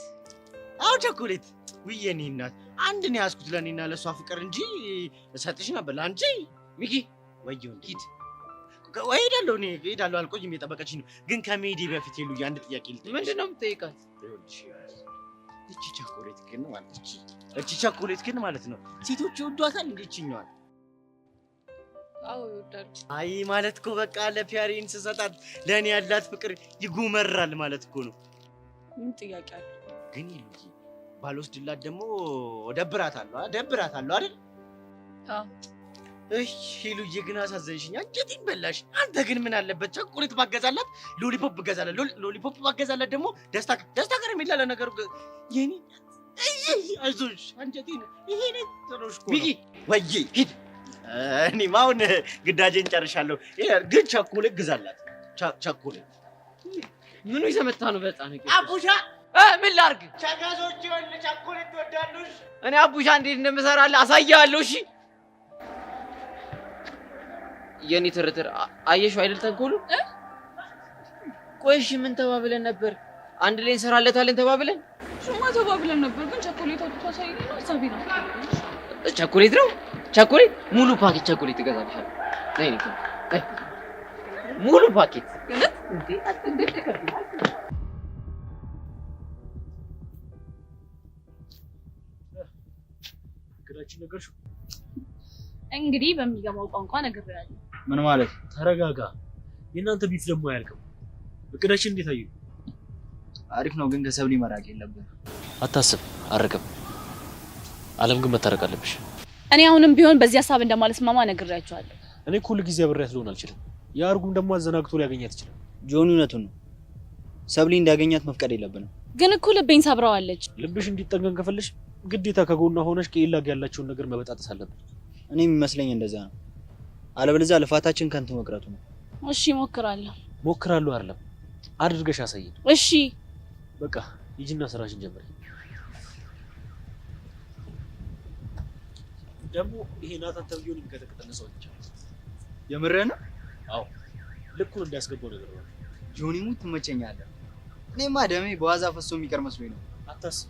አዎ ቸኮሌት። ውይ የኔ እናት አንድ ነው ያዝኩት ለኔና ለሷ ፍቅር እንጂ እሰጥሽ ነበር ለአንቺ። ሚኪ ወይዬው ሂድ ወይ ሄዳለሁ። እኔ ሄዳለሁ አልቆይም፣ የጠበቀችኝ ነው። ግን ከመሄዴ በፊት ሄሉዬ አንድ ጥያቄ ልጠይቅሽ። ምንድነው የምትጠይቃት? እቺ ቸኮሌት ግን ማለት እቺ ቸኮሌት ግን ማለት ነው ሴቶች ይወዷታል እንዴ? እቺኛዋል? አዎ ይወዳሉ። አይ ማለት እኮ በቃ ለፒያሪን ስሰጣት ለኔ ያላት ፍቅር ይጉመራል ማለት እኮ ነው። ምን ጥያቄ አለ? ግን ይሉኝ ባልወስድላት ደግሞ ደብራታለሁ አይደል? አዎ እሺ ይሉኝ ግን አሳዘንሽኝ፣ አንጀቴን በላሽ። አንተ ግን ምን አለበት ቸኮሌት ባገዛላት፣ ሎሊፖፕ ባገዛላት፣ ሎሊፖፕ ባገዛላት ደግሞ ደስታ ከረሜላ ለነገሩ የኔ አይዞሽ አንጀቴን ይሄ ነው ጥሩሽ እኮ ሚኪ ወይዬ ሂድ። እኔማ አሁን ግዳጄን ጨርሻለሁ። ግን ቸኮሌት ግዛላት። ቸኮሌት ምኑ ይዘመታ ነው? በጣም ነው አቡሻ ምን ላድርግ? ቸጋዞች ይወል ቸኮሌት ትወዳለሽ? እኔ አቡሻ እንዴት እንደምሰራልህ አሳያለሁ። እሺ የኔ ትርትር አየሽው አይደል ተንኮሉ? ቆይ እሺ ምን ተባብለን ነበር? አንድ ላይ እንሰራለታለን ተባብለን? ሹማ ተባብለን ነበር፣ ግን ቸኮሌት አውጥቶ አሳይኝ ነው ሀሳቤ ነው። ቸኮሌት ነው ቸኮሌት፣ ሙሉ ፓኬት ቸኮሌት እገዛልሻለሁ። ነይ ነይ ሙሉ ፓኬት እቅዳችን ነገርሽው? እንግዲህ በሚገባው ቋንቋ ነግሬያለሁ። ምን ማለት? ተረጋጋ። የእናንተ ቢፍ ደግሞ አያልቅም። እቅዳችን እንዴት አየሁ? አሪፍ ነው፣ ግን ከሰብሊ መራቅ የለብህም። አታስብ፣ አርቅም። አለም ግን መታረቅ አለብሽ። እኔ አሁንም ቢሆን በዚህ ሀሳብ እንደማልስማማ ነግሬያቸዋለሁ። እኔ እኮ ሁሉ ጊዜ አብሬያት ልሆን አልችልም። የአርጉም ደግሞ አዘናግቶ ሊያገኛት ይችላል። ጆኒ እውነቱን ነው። ሰብሊ እንዲያገኛት መፍቀድ የለብንም። ግን እኮ ልቤን ሰብረዋለች። ልብሽ እንዲጠገን ከፈለሽ ግዴታ ከጎኗ ሆነሽ ከኤላ ጋር ያላቸውን ነገር መበጣጠስ አለብን። እኔ የሚመስለኝ እንደዛ ነው። አለበለዚያ ልፋታችን ከንቱ መቅረቱ ነው። እሺ ሞክራለሁ። ሞክራለሁ አይደለም አድርገሽ አሳይኝ። እሺ በቃ ሂጂና ስራሽን ጀምሪ። ደግሞ ይሄ ናታን ተብዬውን የሚቀጠቅጠን ሰው ብቻ የምርህን? አዎ ልኩን እንዲያስገባው ነገር ነው። ጆኒ ሙት ትመቸኛለህ። እኔማ ደሜ በዋዛ ፈሶ የሚቀር መስሎኝ ነው። አታስብ፣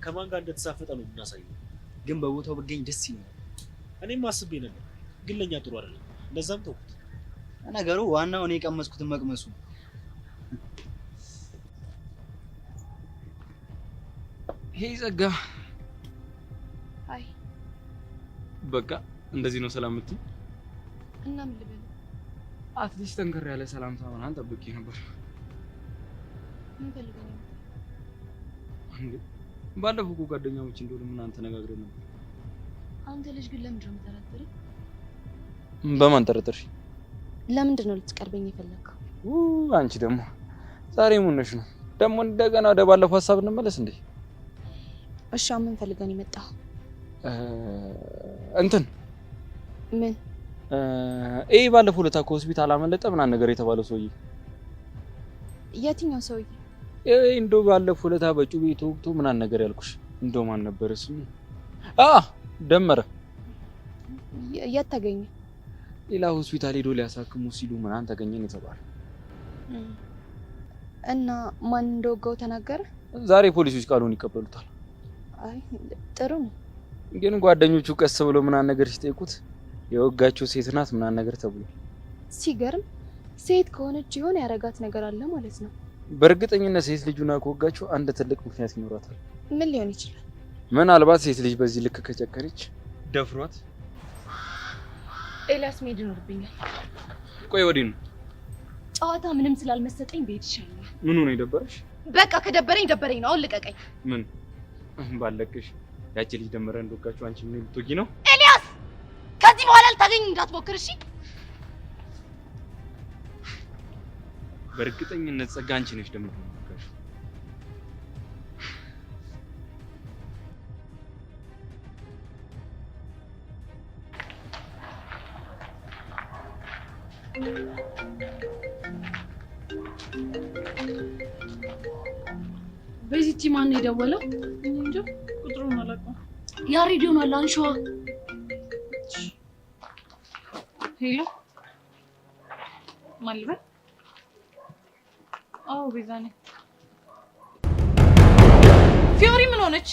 ከማን ጋር እንደተሳፈጠ ነው የምናሳየው። ግን በቦታው ብገኝ ደስ ይለኛል። እኔም አስቤ ነበር፣ ግን ለኛ ጥሩ አይደለም። እንደዛም ተውኩት። ነገሩ ዋናው እኔ የቀመስኩትን መቅመሱ። ሄይ ጸጋ። አይ በቃ እንደዚህ ነው ሰላም የምትይኝ? እና ምን ልበል? አትሊስት ጠንከር ያለ ሰላምታ ምናምን ጠብቄ ነበር። ምን ፈልገህ ነው? እንዴ ባለፈው እኮ ጓደኛሞች እንደሆነ ምናምን ተነጋግረን ነበር። አንተ ልጅ ግን ለምንድን ነው የምጠረጥርህ? በማን ጠረጠርሽ? ለምንድን ነው ልትቀርበኝ የፈለግከው? አንቺ ደግሞ ዛሬ ምን ሆነሽ ነው? ደግሞ እንደገና ወደ ባለፈው ሀሳብ እንመለስ እንዴ? እሺ ምን ፈልገህ ነው የመጣኸው? እንትን ምን ይሄ ባለፈው ለታ ከሆስፒታል አመለጠ ምናምን ነገር የተባለው ሰውዬ። የትኛው ሰውዬ? እንደው ባለፈው ለታ በጩቤ ተወግቶ ምናምን ነገር ያልኩሽ እንደው ማን ነበር እሱ? ደመረ። የት ተገኘ? ሌላ ሆስፒታል ሄዶ ሊያሳክሙ ሲሉ ምናምን ተገኘን የተባለ እና ማን እንደወጋው ተናገረ? ዛሬ ፖሊሶች ቃሉን ይቀበሉታል። አይ ጥሩ ነው። ግን ጓደኞቹ ቀስ ብሎ ምናምን ነገር ሲጠይቁት የወጋቸው ሴት ናት ምናምን ነገር ተብሎ ሲገርም ሴት ከሆነች ይሆን ያረጋት ነገር አለ ማለት ነው። በእርግጠኝነት ሴት ልጁና ከወጋቸው አንድ ትልቅ ምክንያት ይኖራታል። ምን ሊሆን ይችላል? ምናልባት ሴት ልጅ በዚህ ልክ ከጨከረች ደፍሯት ኤልያስ መሄድ ይኖርብኛል። ቆይ ወዲህ ነው ጨዋታ ምንም ስላልመሰጠኝ ቤት ይሻላል። ምን ሆነ የደበረሽ? በቃ ከደበረኝ ደበረኝ ነው። አሁን ልቀቀኝ። ምን ባለቅሽ ያቺ ልጅ ደመረ እንደወጋችሁ አንቺ ምን ልትወጊ ነው? ኤልያስ ከዚህ በኋላ ልታገኝ እንዳትሞክር እሺ? በእርግጠኝነት ጸጋ አንቺ ነሽ ደመረ እንደወጋሽ። በዚህቺ ማን የደወለው? እንጃ ቁጥሩን አላውቀውም። ያሬድ ይሆናል። አንሺዋ። ሄሎ ማን ልበል? አዎ ቤዛ ነኝ። ፊዮሪ ምን ሆነች?